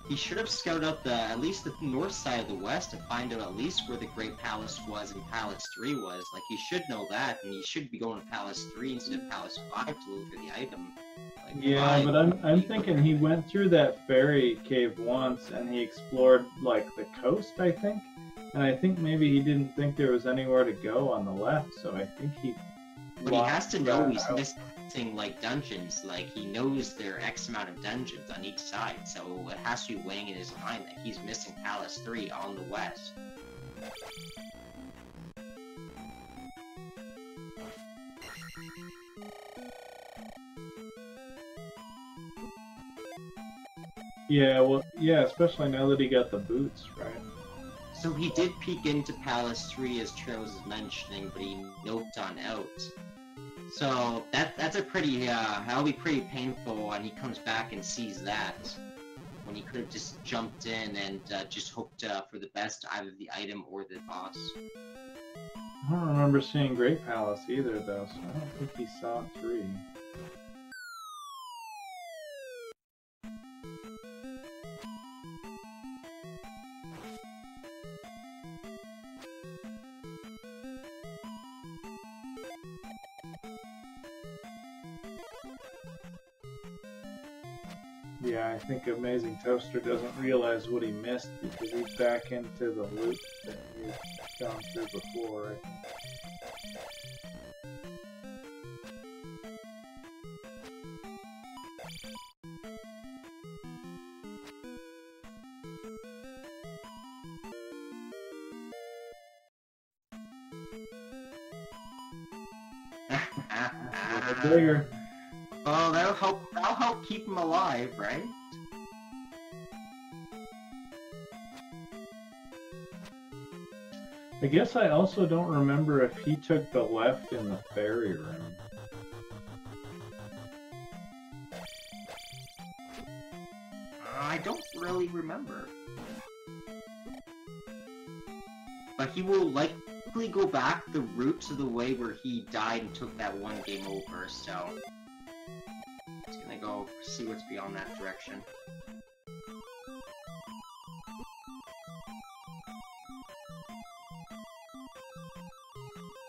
He should have scouted out at least the north side of the west to find out at least where the Great Palace was and Palace 3 was. Like, he should know that, and he should be going to Palace 3 instead of Palace 5 to look for the item. Like, yeah, but I'm thinking he went through that fairy cave once and he explored, like, the coast, I think? And I think maybe he didn't think there was anywhere to go on the left, so I think he... But he has to know he's missing, like, dungeons. Like, he knows there are X amount of dungeons on each side, so it has to be weighing in his mind that he's missing Palace 3 on the west. Yeah, well, yeah, especially now that he got the boots, right? So he did peek into Palace 3 as Trails is mentioning, but he noped on out. So that's a pretty that'll be pretty painful when he comes back and sees that. When he could have just jumped in and just hoped for the best either the item or the boss. I don't remember seeing Great Palace either, though, so I don't think he saw 3. Yeah, I think AmazingToaster doesn't realize what he missed because he's back into the loop that he's gone through before, I think. Bigger. Well, that'll help keep him alive, right? I guess I also don't remember if he took the left in the fairy room. I don't really remember. But he will likely go back the route to the way where he died and took that one game over, so... He's gonna go see what's beyond that direction.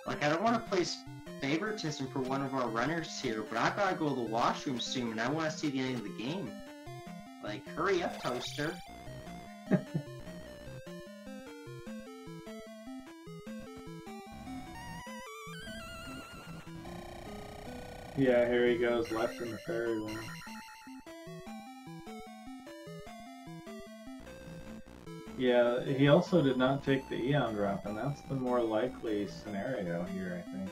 Like, I don't want to place favoritism for one of our runners here, but I gotta go to the washroom soon and I want to see the end of the game. Like, hurry up, Toaster. Yeah, here he goes, left in the fairy room. Yeah, he also did not take the Eon drop, and that's the more likely scenario here, I think.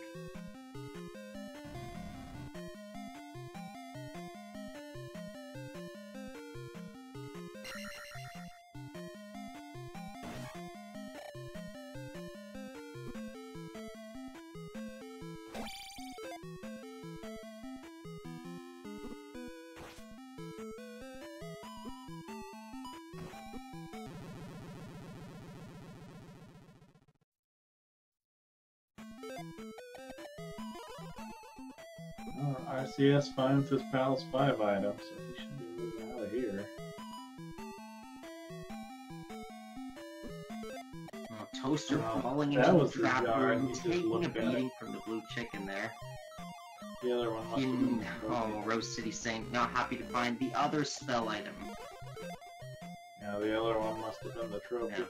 Oh, RCS finds his Palace 5 item, so he should be moving out of here. Oh, Toaster falling that into was the the trap jar, room, he just taking a looked at it. beating from the blue chicken there. The other one must have been Oh, RoseCitySaint, not happy to find the other spell item. Yeah, the other one must have been the trophy. Yeah.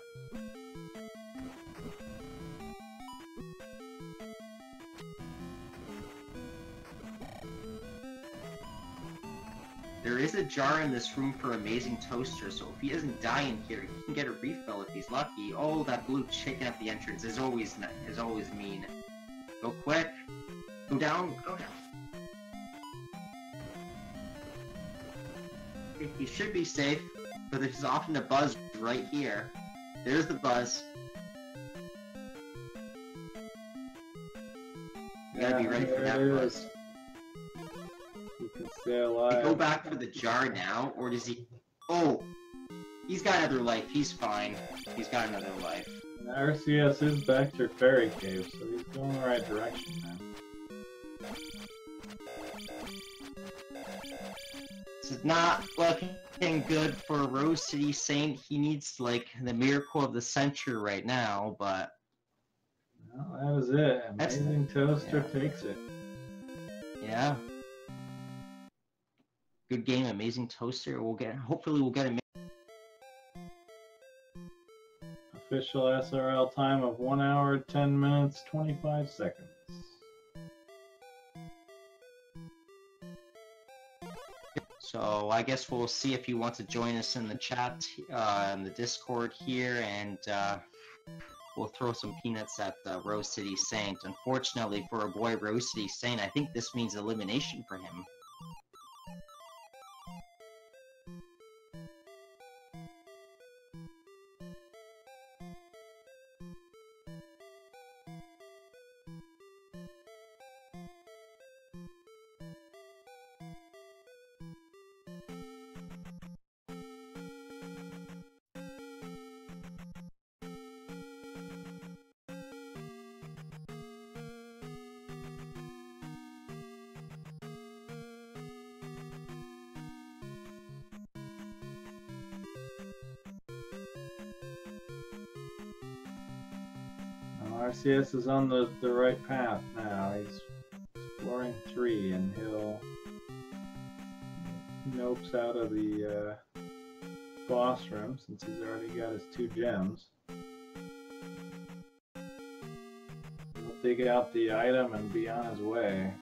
There is a jar in this room for AmazingToaster, so if he doesn't die in here, he can get a refill if he's lucky. Oh, that blue chicken at the entrance is always mean. Go quick. Go down. Go down. He should be safe, but there's often a buzz right here. There's the buzz. You gotta be ready for that buzz. He can stay alive. Does he go back for the jar now, or does he... Oh! He's got another life. He's fine. He's got another life. And RCS is back to Fairy Cave, so he's going the right direction now. This is not looking good for RoseCitySaint. He needs, like, the miracle of the century right now, but... Well, that was it. AmazingToaster takes it. Yeah. Good game, AmazingToaster. Hopefully we'll get a... Official SRL time of 1 hour, 10 minutes, 25 seconds. So I guess we'll see if he wants to join us in the chat, in the Discord here, and we'll throw some peanuts at RoseCitySaint. Unfortunately for our boy RoseCitySaint, I think this means elimination for him. RCS is on the right path now. He's exploring 3, and he'll nopes out of the boss room since he's already got his 2 gems. He'll dig out the item and be on his way.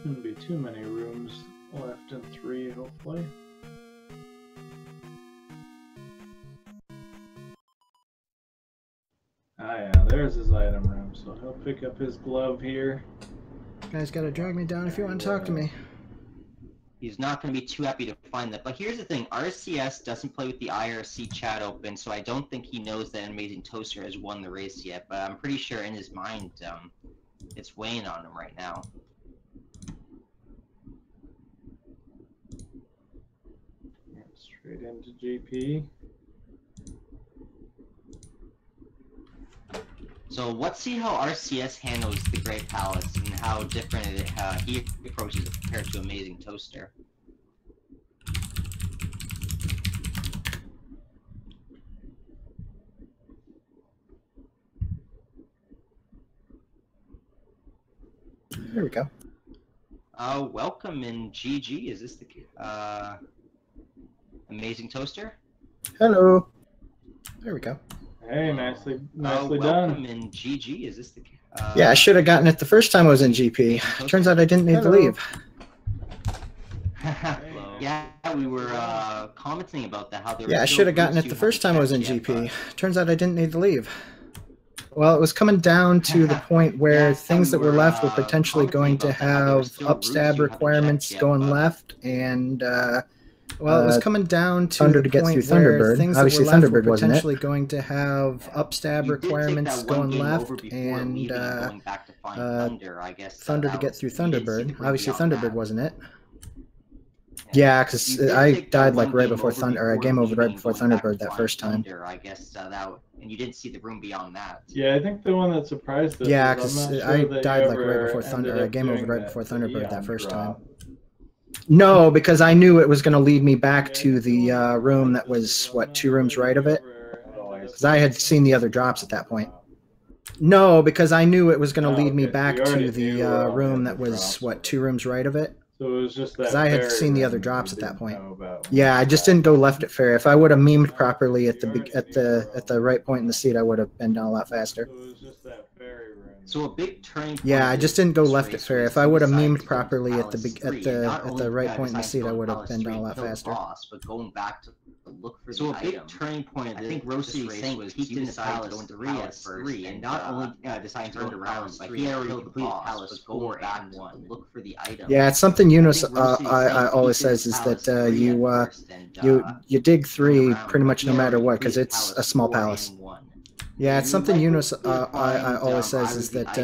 Shouldn't be too many rooms left in 3, hopefully. Ah yeah, there's his item room, so he'll pick up his glove here. You guys gotta drag me down if you want to talk to me. He's not going to be too happy to find that. But here's the thing, RCS doesn't play with the IRC chat open, so I don't think he knows that AmazingToaster has won the race yet, but I'm pretty sure in his mind, it's weighing on him right now. Straight into GP. So let's see how RCS handles the Great Palace and how different he approaches it compared to AmazingToaster. There we go. Welcome in GG. Is this the AmazingToaster? Hello. There we go. Hey, nicely welcome done. in GG. Is this the Yeah, I should have gotten it the first time I was in GP. Turns out I didn't need to leave. Yeah, we were commenting about that. How I should have gotten it the first time I was in GP. Turns out I didn't need to leave. Well, it was coming down to the point where things that were left were potentially going to have upstab requirements going left, and well, it was coming down to Thunder the to get point through where Thunderbird. things Obviously, that were left Thunderbird were wasn't it? potentially going to have upstab requirements going left, and Thunder to get through Thunderbird. Obviously, Thunderbird wasn't it. Yeah, because I died like right before Thunder, or I game over right before Thunderbird that first time. I guess and you didn't see the room beyond that. Yeah, I think the one that surprised us. Yeah, because because I died like right before Thunder. I game over right before Thunderbird that first time. No, because I knew it was going to lead me back to the room that was, what, 2 rooms right of it? Because I had seen the other drops at that point. No, because I knew it was going to lead me back to the room that was, what, 2 rooms right of it? So it was just that. Because I had seen the other drops at that point. Yeah, I just didn't go left at fair. If I would have memed properly at the right point in the seat, I would have been down a lot faster. So it was just that ferry room. So a big turning point. Yeah, I just didn't go left at fair. If I would have memed properly at the right point in the seat, I would have been down a lot faster. But going back to look for so a big turning point. I think RoseCitySaint was peaked in the palace 3 at first, and not only decided to turn around, but he already completed palace 4 and 1. Look for the item. Yeah, it's something Eunice always says is that you dig 3 pretty much no matter what, because it's a small palace. Yeah, it's something Eunice always says is that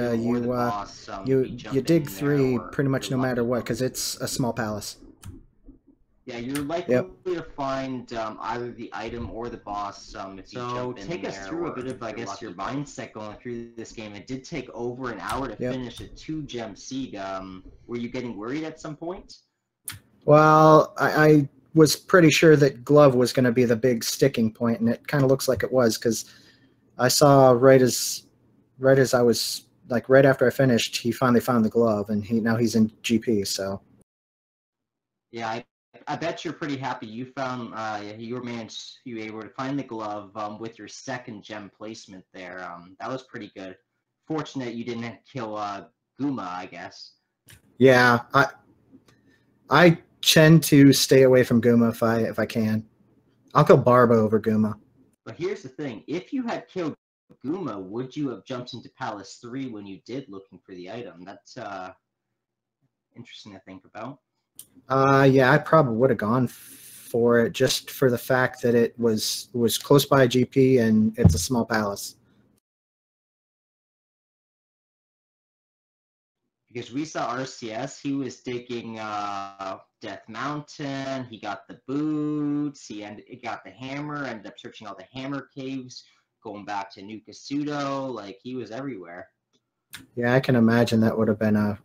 you dig 3 pretty much no matter what, because it's a small palace. Yeah, you're likely to find either the item or the boss if you jump in. So take us through a bit of, I guess, your mindset going through this game. It did take over an hour to finish a 2-gem seed. Were you getting worried at some point? Well, I was pretty sure that glove was going to be the big sticking point, and it kind of looks like it was, because I saw right as I was, like, right after I finished, he finally found the glove, and now he's in GP, so. Yeah, I bet you're pretty happy you found you were able to find the glove with your 2nd gem placement there. That was pretty good. Fortunate you didn't kill Guma, I guess. Yeah, I tend to stay away from Guma if I can. I'll kill Barba over Guma. But here's the thing: if you had killed Guma, would you have jumped into Palace 3 when you did looking for the item? That's interesting to think about. Yeah, I probably would have gone for it just for the fact that it was close by GP and it's a small palace. Because we saw RCS, he was digging Death Mountain, he got the boots, he got the hammer, ended up searching all the hammer caves, going back to New Kasuto, like he was everywhere. Yeah, I can imagine that would have been a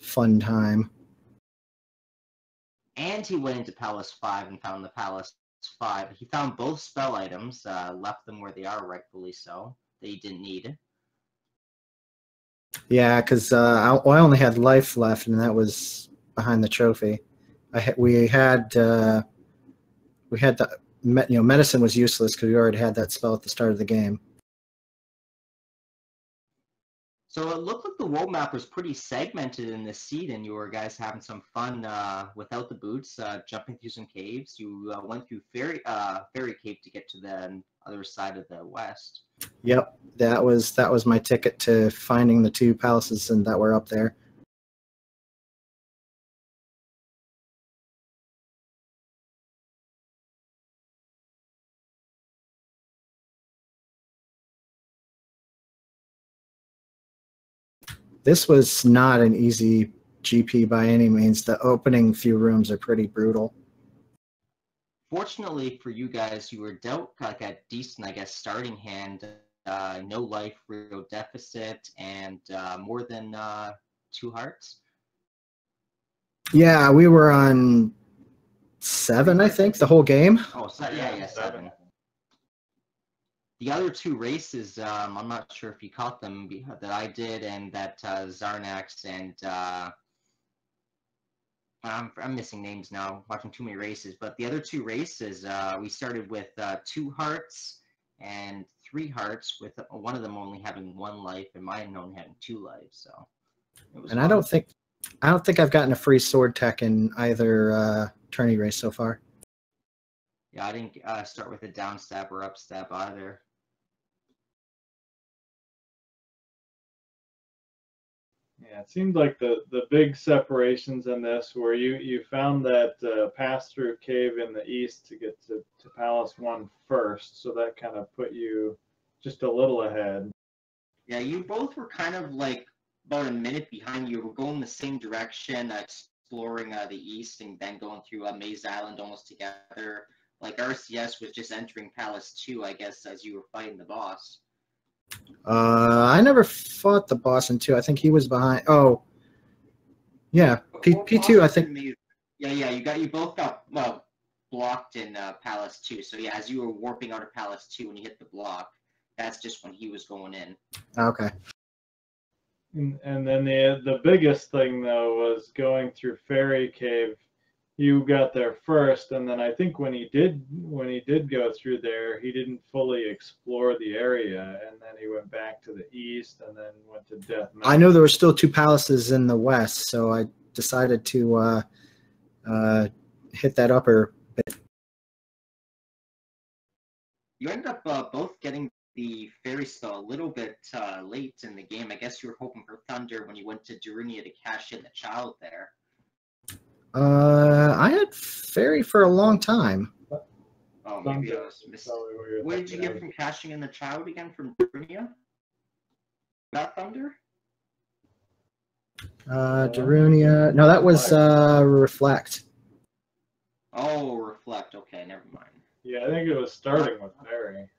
fun time. And he went into Palace 5 and found the Palace 5. He found both spell items, left them where they are, rightfully so, that he didn't need. Yeah, because I only had life left, and that was behind the trophy. We had the medicine was useless because we already had that spell at the start of the game. So it looked like the world map was pretty segmented in this seed, and you were guys having some fun without the boots, jumping through some caves. You went through Fairy Cave to get to the other side of the west. Yep, that was my ticket to finding the two palaces that were up there. This was not an easy GP by any means. The opening few rooms are pretty brutal. Fortunately for you guys, you were dealt like a decent, I guess, starting hand. No life, real deficit, and more than 2 hearts. Yeah, we were on 7, I think, the whole game. Oh, yeah, 7. The other 2 races, I'm not sure if you caught them, that I did, and that Zarnax and I'm missing names now, watching too many races, but the other 2 races, we started with 2 hearts and 3 hearts, with one of them only having 1 life and mine only having 2 lives. So it was and fun. I don't think I've gotten a free sword tech in either tourney race so far. Yeah, I didn't start with a down stab or up stab either. Yeah, it seemed like the big separations in this where you found that pass-through cave in the east to get to Palace 1 first, so that kind of put you just a little ahead. Yeah, you both were kind of like about a minute behind. You were going the same direction, exploring the east and then going through Maze Island almost together. Like RCS was just entering Palace 2, I guess, as you were fighting the boss. I never fought the boss in 2. I think he was behind. Oh, yeah, P2. I think. Yeah. You both got blocked in Palace 2. So yeah, as you were warping out of Palace 2 when you hit the block, that's just when he was going in. Okay. And then the biggest thing though was going through Fairy Cave. You got there first, and then I think when he did go through there, he didn't fully explore the area, and then he went back to the east, and then went to Death Mountain. I know there were still 2 palaces in the west, so I decided to hit that upper bit. You ended up both getting the fairy spell a little bit late in the game. I guess you were hoping for Thunder when you went to Darunia to cash in the child there. I had fairy for a long time. Oh, maybe I was missing. Where did you get from cashing in the child again from Darunia? Got Thunder? Darunia. No, that was Reflect. Oh, Reflect. Okay, never mind. Yeah, I think it was starting with Fairy.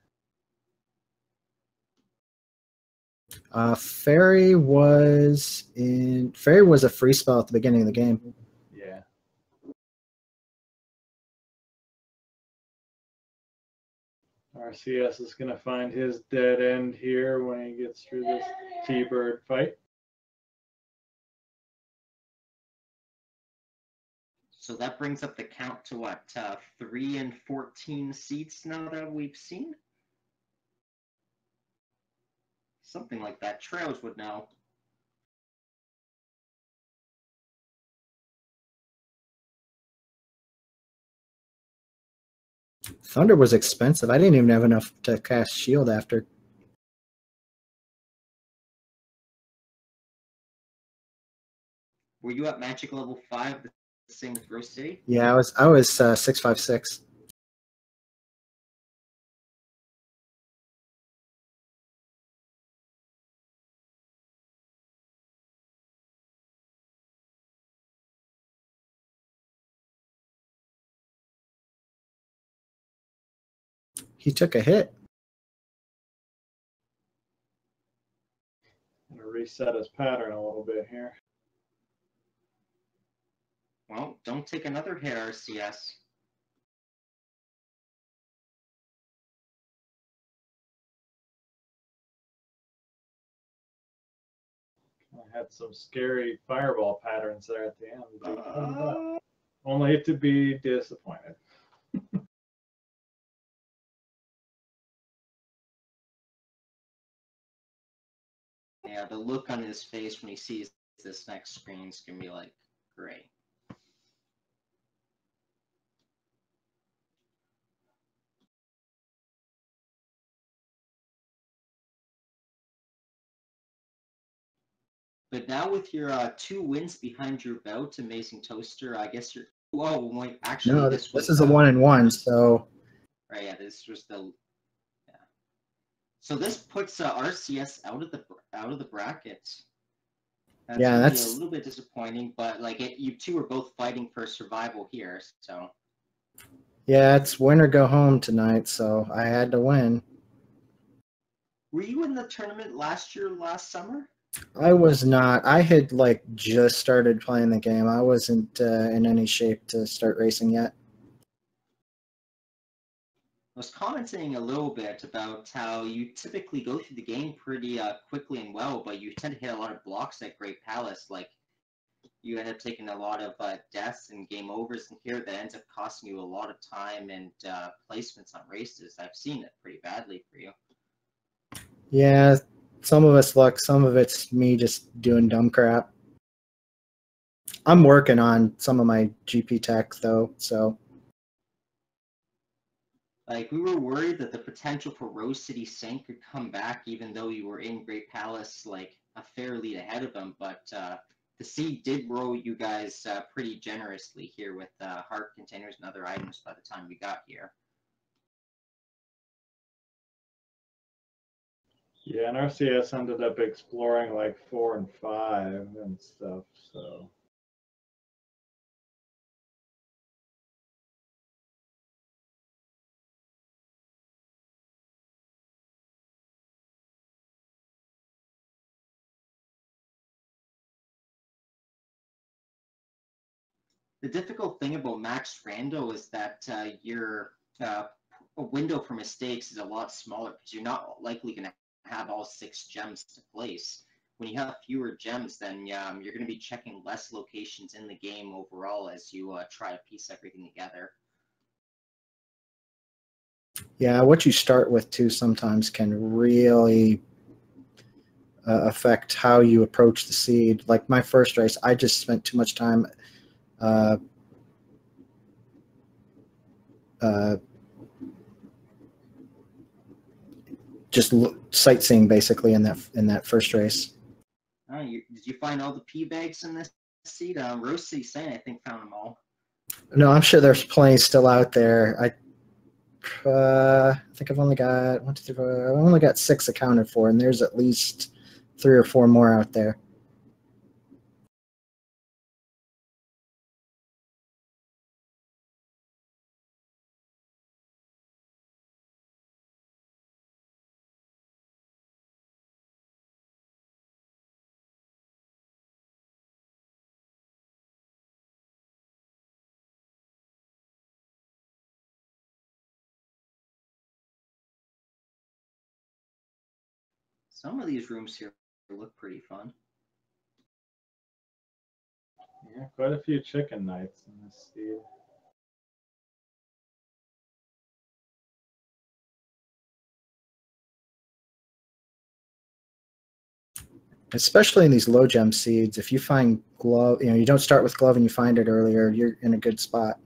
Fairy was a free spell at the beginning of the game. Yeah. RCS is going to find his dead end here when he gets through this T-Bird fight. So that brings up the count to what, 3 and 14 seats now that we've seen? Something like that. Trails would know. Thunder was expensive. I didn't even have enough to cast shield after. Were you at Magic level 5, the same with Rose City? Yeah, I was 656. He took a hit. I'm going to reset his pattern a little bit here. Well, don't take another hit, RCS. I had some scary fireball patterns there at the end. Only to be disappointed. Yeah, the look on his face when he sees this next screen is going to be like, great. But now with your 2 wins behind your belt, AmazingToaster, I guess you're... Whoa, wait, actually, No, this this is a 1-1, so... Right, yeah, this was the... Yeah. So this puts RCS out of the brackets. That's a little bit disappointing, but like you two are both fighting for survival here, so... Yeah, it's win or go home tonight, so I had to win. Were you in the tournament last summer? I was not. I had like just started playing the game. I wasn't in any shape to start racing yet. I was commenting a little bit about how you typically go through the game pretty quickly and well, but you tend to hit a lot of blocks at Great Palace. Like, you end up taking a lot of deaths and game overs in here that ends up costing you a lot of time and placements on races. I've seen it pretty badly for you. Yeah, some of it's luck, some of it's me just doing dumb crap. I'm working on some of my GP tech, though, so... Like, we were worried that the potential for RoseCitySaint could come back even though you were in Great Palace, like, a fair lead ahead of him, but the seed did roll you guys pretty generously here with heart containers and other items by the time we got here. Yeah, and RCS ended up exploring like 4 and 5 and stuff, so... The difficult thing about Max Rando is that your window for mistakes is a lot smaller because you're not likely going to have all 6 gems to place. When you have fewer gems, then you're going to be checking less locations in the game overall as you try to piece everything together. Yeah, what you start with, too, sometimes can really affect how you approach the seed. Like my first race, I just spent too much time just sightseeing basically in that first race. Did you find all the P bags in this seed? RoseCitySaint, I think, found them all. No, I'm sure there's plenty still out there. I think I've only got 1, 2, 3, 4. I've only got 6 accounted for, and there's at least 3 or 4 more out there. Some of these rooms here look pretty fun. Yeah, quite a few chicken nights in this seed. Especially in these low gem seeds, if you find glove, you don't start with glove and you find it earlier, you're in a good spot.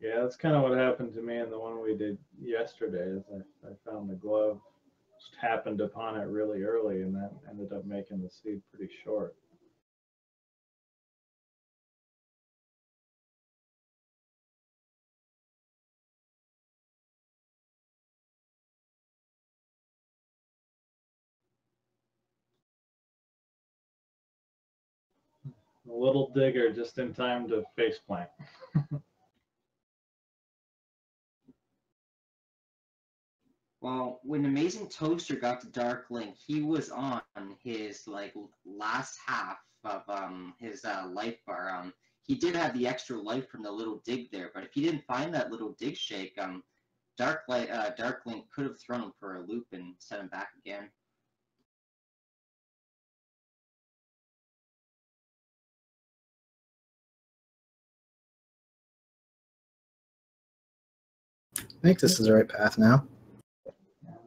Yeah, that's kind of what happened to me in the one we did yesterday. Is I found the glove, just happened upon it really early, and that ended up making the seed pretty short. A little digger just in time to face plant. Well, when AmazingToaster got to Dark Link, he was on his like last half of his life bar. He did have the extra life from the little dig there, but if he didn't find that little dig shake, Dark Link could have thrown him for a loop and set him back again. I think this is the right path now.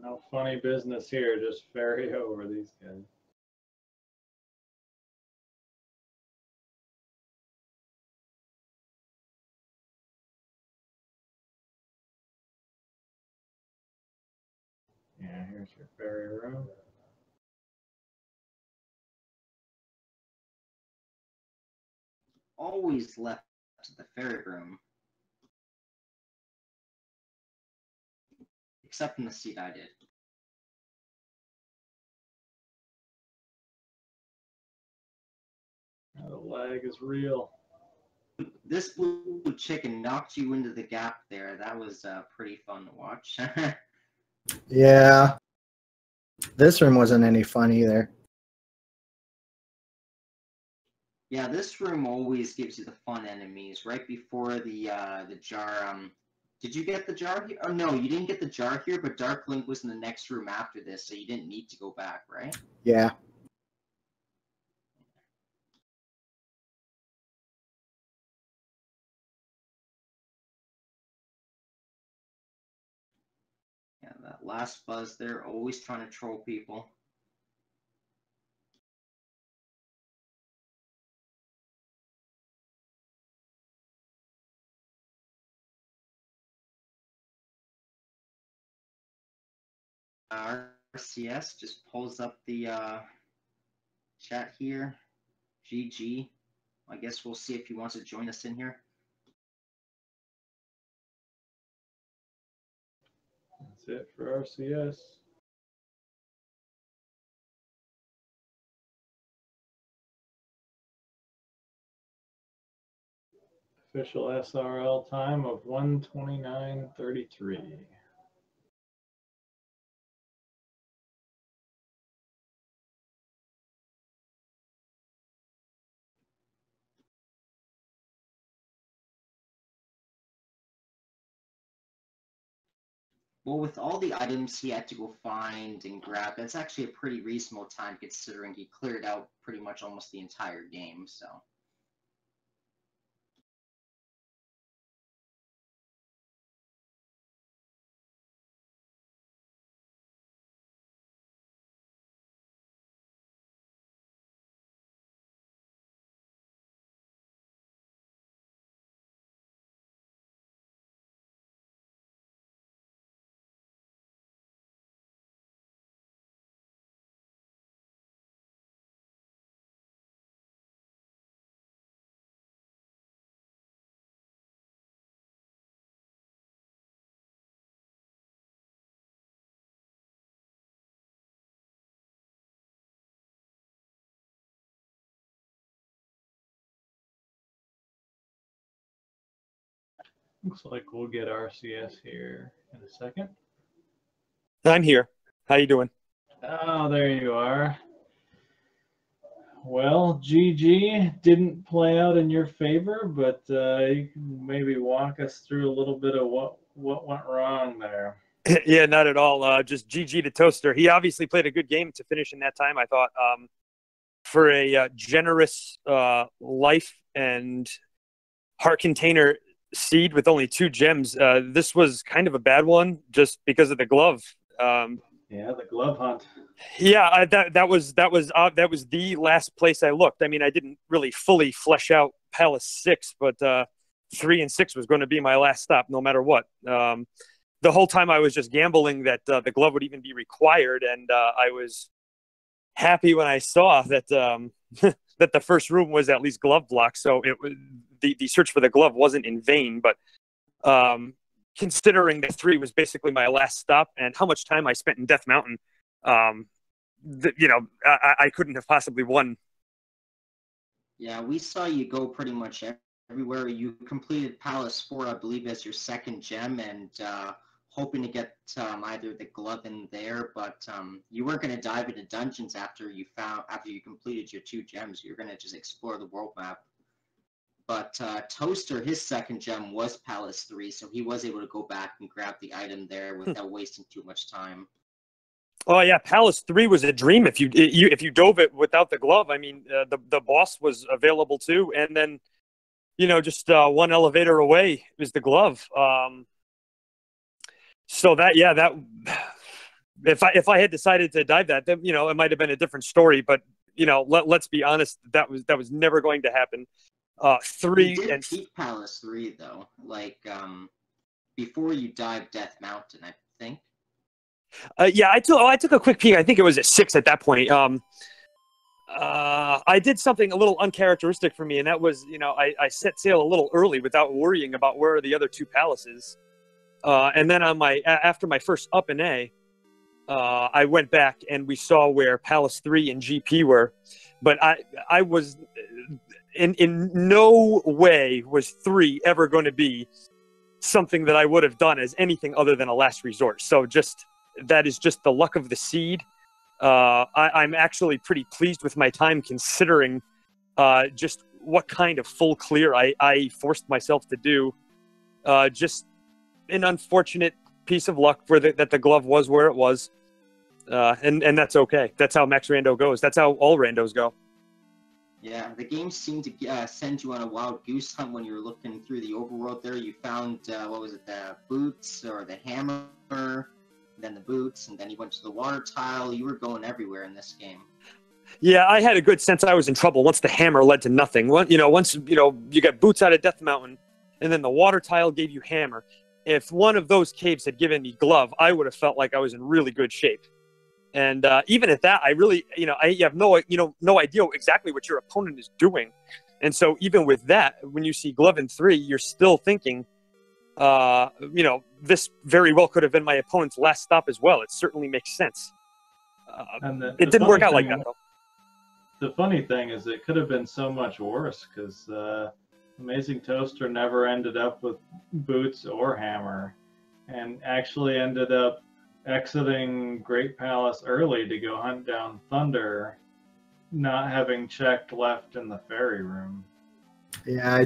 No funny business here, just ferry over these guys. Yeah, here's your ferry room. Always left the ferry room. Except in the seat I did. The lag is real. This blue chicken knocked you into the gap there. That was pretty fun to watch. Yeah. This room wasn't any fun either. Yeah, this room always gives you the fun enemies right before the jar. Did you get the jar here? Oh no, you didn't get the jar here, but Dark Link was in the next room after this, so you didn't need to go back, right? Yeah. Yeah, that last buzz there, always trying to troll people. RCS just pulls up the chat here. GG. I guess we'll see if he wants to join us in here. That's it for RCS. Official SRL time of 1:29:33. Well, with all the items he had to go find and grab, that's actually a pretty reasonable time considering he cleared out pretty much almost the entire game, so. Looks like we'll get RCS here in a second. I'm here. How you doing? Oh, there you are. Well, GG didn't play out in your favor, but you can maybe walk us through a little bit of what went wrong there. Yeah, not at all. Just GG to Toaster. He obviously played a good game to finish in that time, I thought. For a generous life and heart container seed with only 2 gems, this was kind of a bad one just because of the glove. Yeah, the glove hunt. Yeah, that was the last place I looked. I mean, I didn't really fully flesh out Palace 6, but 3 and 6 was going to be my last stop, no matter what. The whole time I was just gambling that the glove would even be required, and I was happy when I saw that that the first room was at least glove block. So it was the search for the glove wasn't in vain. But considering that 3 was basically my last stop, and how much time I spent in Death Mountain, you know, I couldn't have possibly won. Yeah, we saw you go pretty much everywhere. You completed Palace 4, I believe, as your second gem, and hoping to get either the glove in there, but you weren't going to dive into dungeons after you completed your 2 gems. You were going to just explore the world map. But Toaster, his second gem was Palace 3, so he was able to go back and grab the item there without wasting too much time. Oh yeah, Palace 3 was a dream if you dove it without the glove. I mean, the boss was available too, and then, you know, just one elevator away is the glove. So that if I had decided to dive that, then, you know, it might have been a different story. But, you know, let's be honest, that was never going to happen. 3 you did and beat Palace 3 though, like before you dived Death Mountain, I think. Yeah, I took a quick peek. I think it was at 6 at that point. I did something a little uncharacteristic for me, and that was, you know, I set sail a little early without worrying about where are the other 2 palaces. And then on after my first up in A, I went back and we saw where Palace 3 and GP were, but I was in no way was 3 ever going to be something that I would have done as anything other than a last resort. So that is just the luck of the seed. I'm actually pretty pleased with my time, considering just what kind of full clear I forced myself to do. Just an unfortunate piece of luck that the glove was where it was, and that's okay. That's how Max Rando goes. That's how all Randos go. Yeah, the game seemed to send you on a wild goose hunt when you were looking through the overworld there. You found, what was it, the boots or the hammer, then the boots, and then you went to the water tile. You were going everywhere in this game. Yeah, I had a good sense I was in trouble once the hammer led to nothing. Once you got boots out of Death Mountain, and then the water tile gave you hammer. If one of those caves had given me glove, I would have felt like I was in really good shape. And even at that, I really, you have no idea exactly what your opponent is doing. And so even with that, when you see glove in 3, you're still thinking, this very well could have been my opponent's last stop as well. It certainly makes sense. It didn't work out like that, though. The funny thing is it could have been so much worse, because AmazingToaster never ended up with boots or hammer, and actually ended up exiting Great Palace early to go hunt down Thunder, not having checked left in the ferry room. Yeah,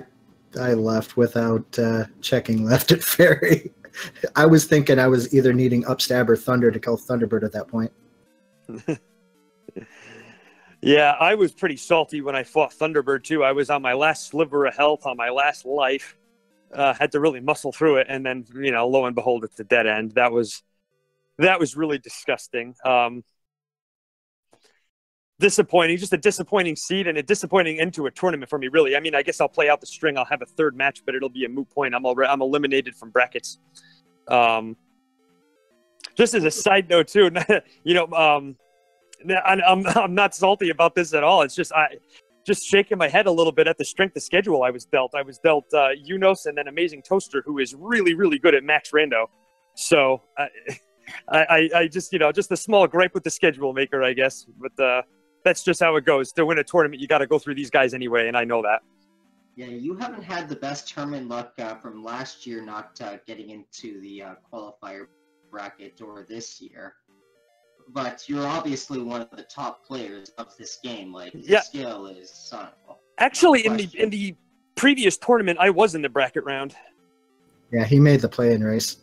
I left without checking left at ferry. I was thinking I was either needing Upstab or Thunder to kill Thunderbird at that point. Yeah, I was pretty salty when I fought Thunderbird too. I was on my last sliver of health, on my last life. Had to really muscle through it, and then, lo and behold, it's a dead end. That was really disgusting. Disappointing, just a disappointing seed and a disappointing end to a tournament for me, really. I mean, I guess I'll play out the string. I'll have a third match, but it'll be a moot point. I'm eliminated from brackets. Just as a side note, too, I'm not salty about this at all. It's just just shaking my head a little bit at the strength of schedule I was dealt. I was dealt Unos and then AmazingToaster, who is really, really good at Max Rando. So I just, just a small gripe with the schedule maker, I guess. But that's just how it goes. To win a tournament, you got to go through these guys anyway, and I know that. Yeah, you haven't had the best tournament luck from last year not getting into the qualifier bracket or this year. But you're obviously one of the top players of this game. Like, the skill is actually, in the previous tournament, I was in the bracket round. Yeah, he made the play-in race.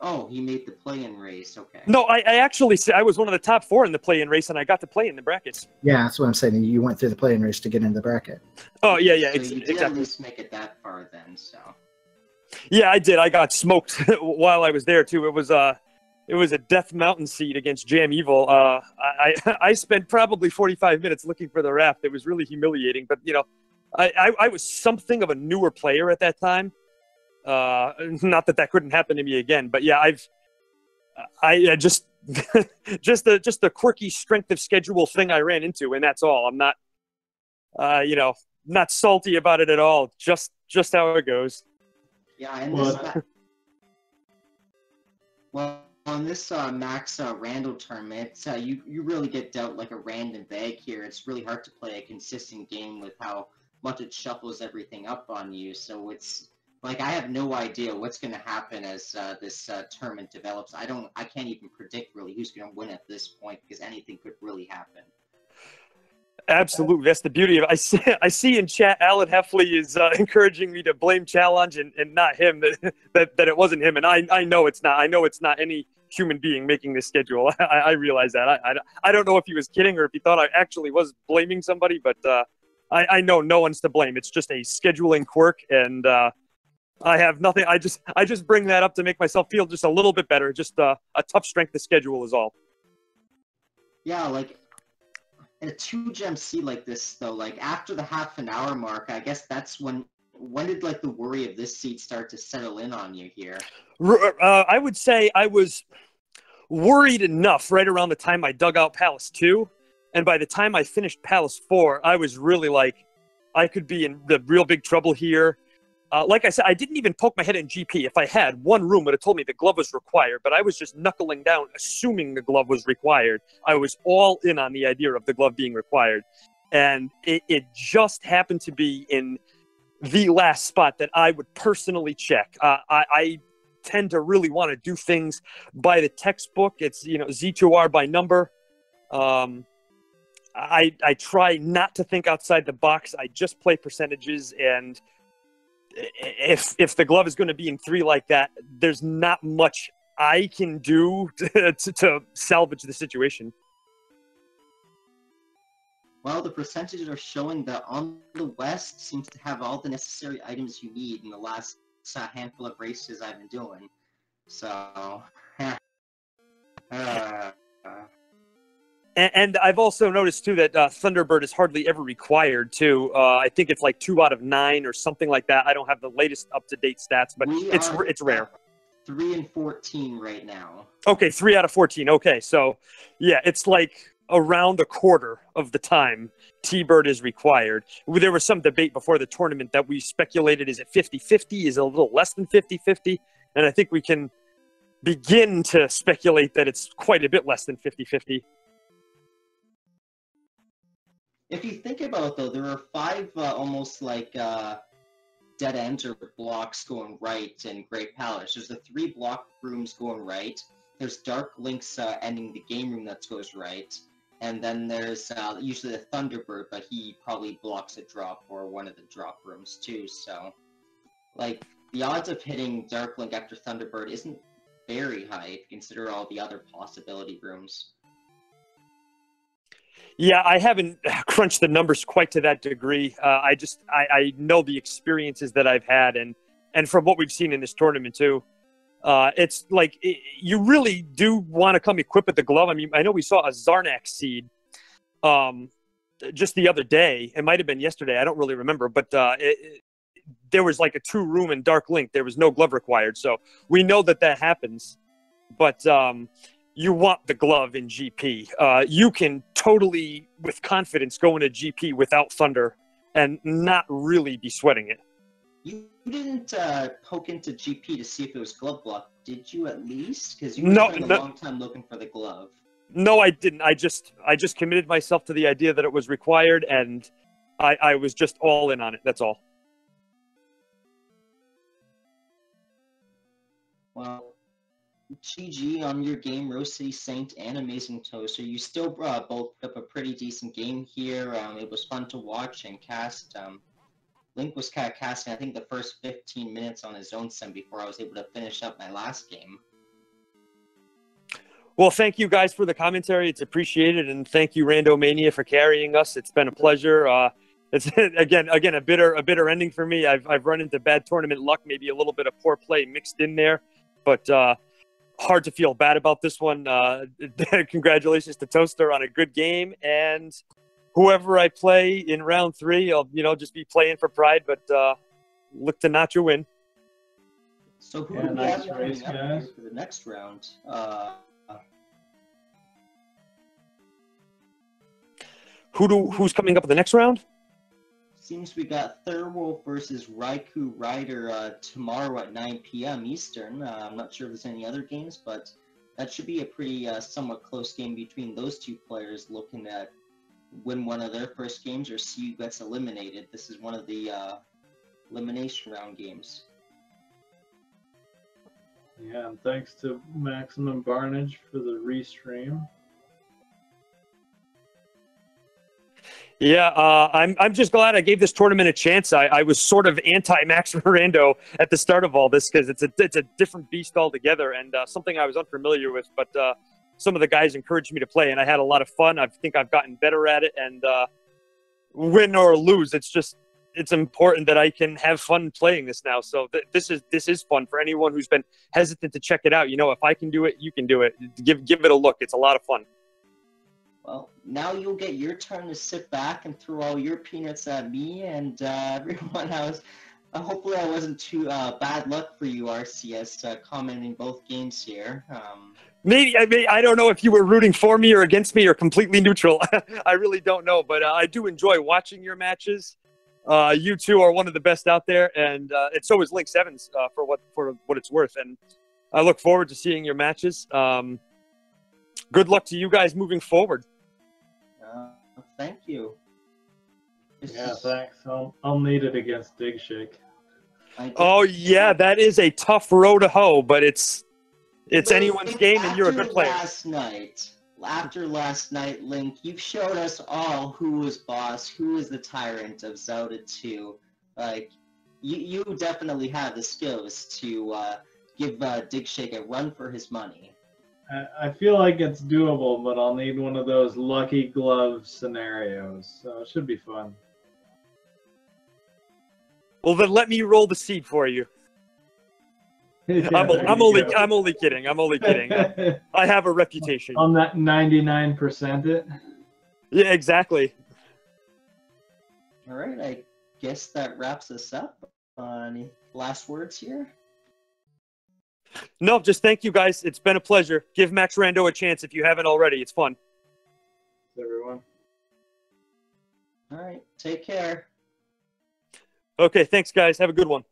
Oh, he made the play-in race. Okay. No, I actually I was one of the top 4 in the play-in race, and I got to play in the brackets. Yeah, that's what I'm saying. You went through the play-in race to get into the bracket. Oh yeah, So you did exactly. at least make it that far then. So. Yeah, I did. I got smoked while I was there too. It was a Death Mountain seed against Jam Evil. I spent probably 45 minutes looking for the raft. It was really humiliating, but I was something of a newer player at that time. Not that couldn't happen to me again, but yeah, I just just the quirky strength of schedule thing I ran into, and that's all. I'm not, not salty about it at all. Just how it goes. Yeah, and on this Max Rando tournament, you really get dealt like a random bag here. It's really hard to play a consistent game with how much it shuffles everything up on you. So it's like I have no idea what's going to happen as this tournament develops. I can't even predict really who's going to win at this point because anything could really happen. Absolutely, that's the beauty of it. I see in chat Alan Heffley is encouraging me to blame Challenge and not him, that it wasn't him, and I know it's not. I know it's not any human being making this schedule. I realize that. I don't know if he was kidding or if he thought I actually was blaming somebody, but I know no one's to blame. It's just a scheduling quirk, and I have nothing. I just bring that up to make myself feel just a little bit better. Just a tough strength of schedule is all. Yeah, like in a 2-gem seed like this, though, like after the half an hour mark, I guess that's when did like the worry of this seed start to settle in on you here? I would say I was worried enough right around the time I dug out Palace 2, and by the time I finished Palace 4, I was really like, I could be in the real big trouble here. Like I said, I didn't even poke my head in GP. If I had, one room would have told me the glove was required, but I was just knuckling down, assuming the glove was required. I was all in on the idea of the glove being required. And it just happened to be in the last spot that I would personally check. I tend to really want to do things by the textbook. It's, Z2R by number. I try not to think outside the box. I just play percentages, and if the glove is going to be in 3 like that, there's not much I can do to salvage the situation. Well, the percentages are showing that On the West seems to have all the necessary items you need in the last handful of races I've been doing. So, And I've also noticed, too, that Thunderbird is hardly ever required, too. I think it's like 2 out of 9 or something like that. I don't have the latest up-to-date stats, but it's rare. 3 and 14 right now. Okay, 3 out of 14. Okay, so, yeah, it's like around a quarter of the time T-Bird is required. There was some debate before the tournament that we speculated, is it 50-50? Is it a little less than 50-50? And I think we can begin to speculate that it's quite a bit less than 50-50. If you think about it, though, there are 5 almost like dead ends or blocks going right in Great Palace. There's the 3 block rooms going right. There's Dark Link's ending the game room that goes right. And then there's usually the Thunderbird, but he probably blocks a drop or one of the drop rooms too. So, like, the odds of hitting Dark Link after Thunderbird isn't very high if you consider all the other possibility rooms. Yeah, I haven't crunched the numbers quite to that degree. I know the experiences that I've had, and from what we've seen in this tournament too. It's like you really do want to come equipped with the glove. I mean, I know we saw a Zarnak seed just the other day. It might have been yesterday. I don't really remember, but there was like a 2-room in Dark Link. There was no glove required, so we know that happens. But you want the glove in GP. You can totally, with confidence, go into GP without Thunder and not really be sweating it. You didn't poke into GP to see if it was glove block, did you at least? Because you were spending a long time looking for the glove. No, I didn't. I just committed myself to the idea that it was required, and I was just all in on it. That's all. Well, GG on your game, RoseCitySaint and AmazingToaster. You still both put up a pretty decent game here. It was fun to watch and cast. Link was kind of casting, I think, the first 15 minutes on his own sim before I was able to finish up my last game. Well, thank you guys for the commentary. It's appreciated, and thank you, Randomania, for carrying us. It's been a pleasure. It's again a bitter ending for me. I've run into bad tournament luck, maybe a little bit of poor play mixed in there, but hard to feel bad about this one. Congratulations to Toaster on a good game, and whoever I play in round 3, I'll just be playing for pride, but look to notch a win. So who Yeah, do we nice have race, coming up guys. here for the next round? Who's coming up in the next round? Seems we got Thurwolf versus Raikou Rider tomorrow at 9 p.m. Eastern. I'm not sure if there's any other games, but that should be a pretty somewhat close game between those two players, looking at win one of their first games or see who gets eliminated. This is one of the elimination round games. Yeah, and thanks to Maximum Barnage for the restream. Yeah, I'm just glad I gave this tournament a chance. I was sort of anti-Max Rando at the start of all this because it's a different beast altogether and something I was unfamiliar with. But some of the guys encouraged me to play, and I had a lot of fun. I think I've gotten better at it, and win or lose, it's important that I can have fun playing this now. So this is fun for anyone who's been hesitant to check it out. If I can do it, you can do it. Give it a look. It's a lot of fun. Well, now you'll get your turn to sit back and throw all your peanuts at me and everyone else. Hopefully I wasn't too bad luck for you, RCS, commenting both games here. Maybe I don't know if you were rooting for me or against me or completely neutral. I really don't know, but I do enjoy watching your matches. You two are one of the best out there, and so is Link Sevens for what it's worth. And I look forward to seeing your matches. Good luck to you guys moving forward. Thank you. Yeah, thanks. I'll need it against Dig Shake. Oh yeah, that is a tough row to hoe, but it's anyone's game, and you're a good player. After last night, Link, you've showed us all who was boss, who is the tyrant of Zelda 2. Like, you definitely have the skills to give Dig Shake a run for his money. I feel like it's doable, but I'll need one of those lucky glove scenarios, so it should be fun. Well, then let me roll the seed for you. Yeah, I'm only kidding. I have a reputation. On that 99% it. Yeah, exactly. All right, I guess that wraps us up. Any last words here? No, just thank you guys. It's been a pleasure. Give Max Rando a chance if you haven't already. It's fun. Everyone. All right, take care. Okay, thanks guys. Have a good one.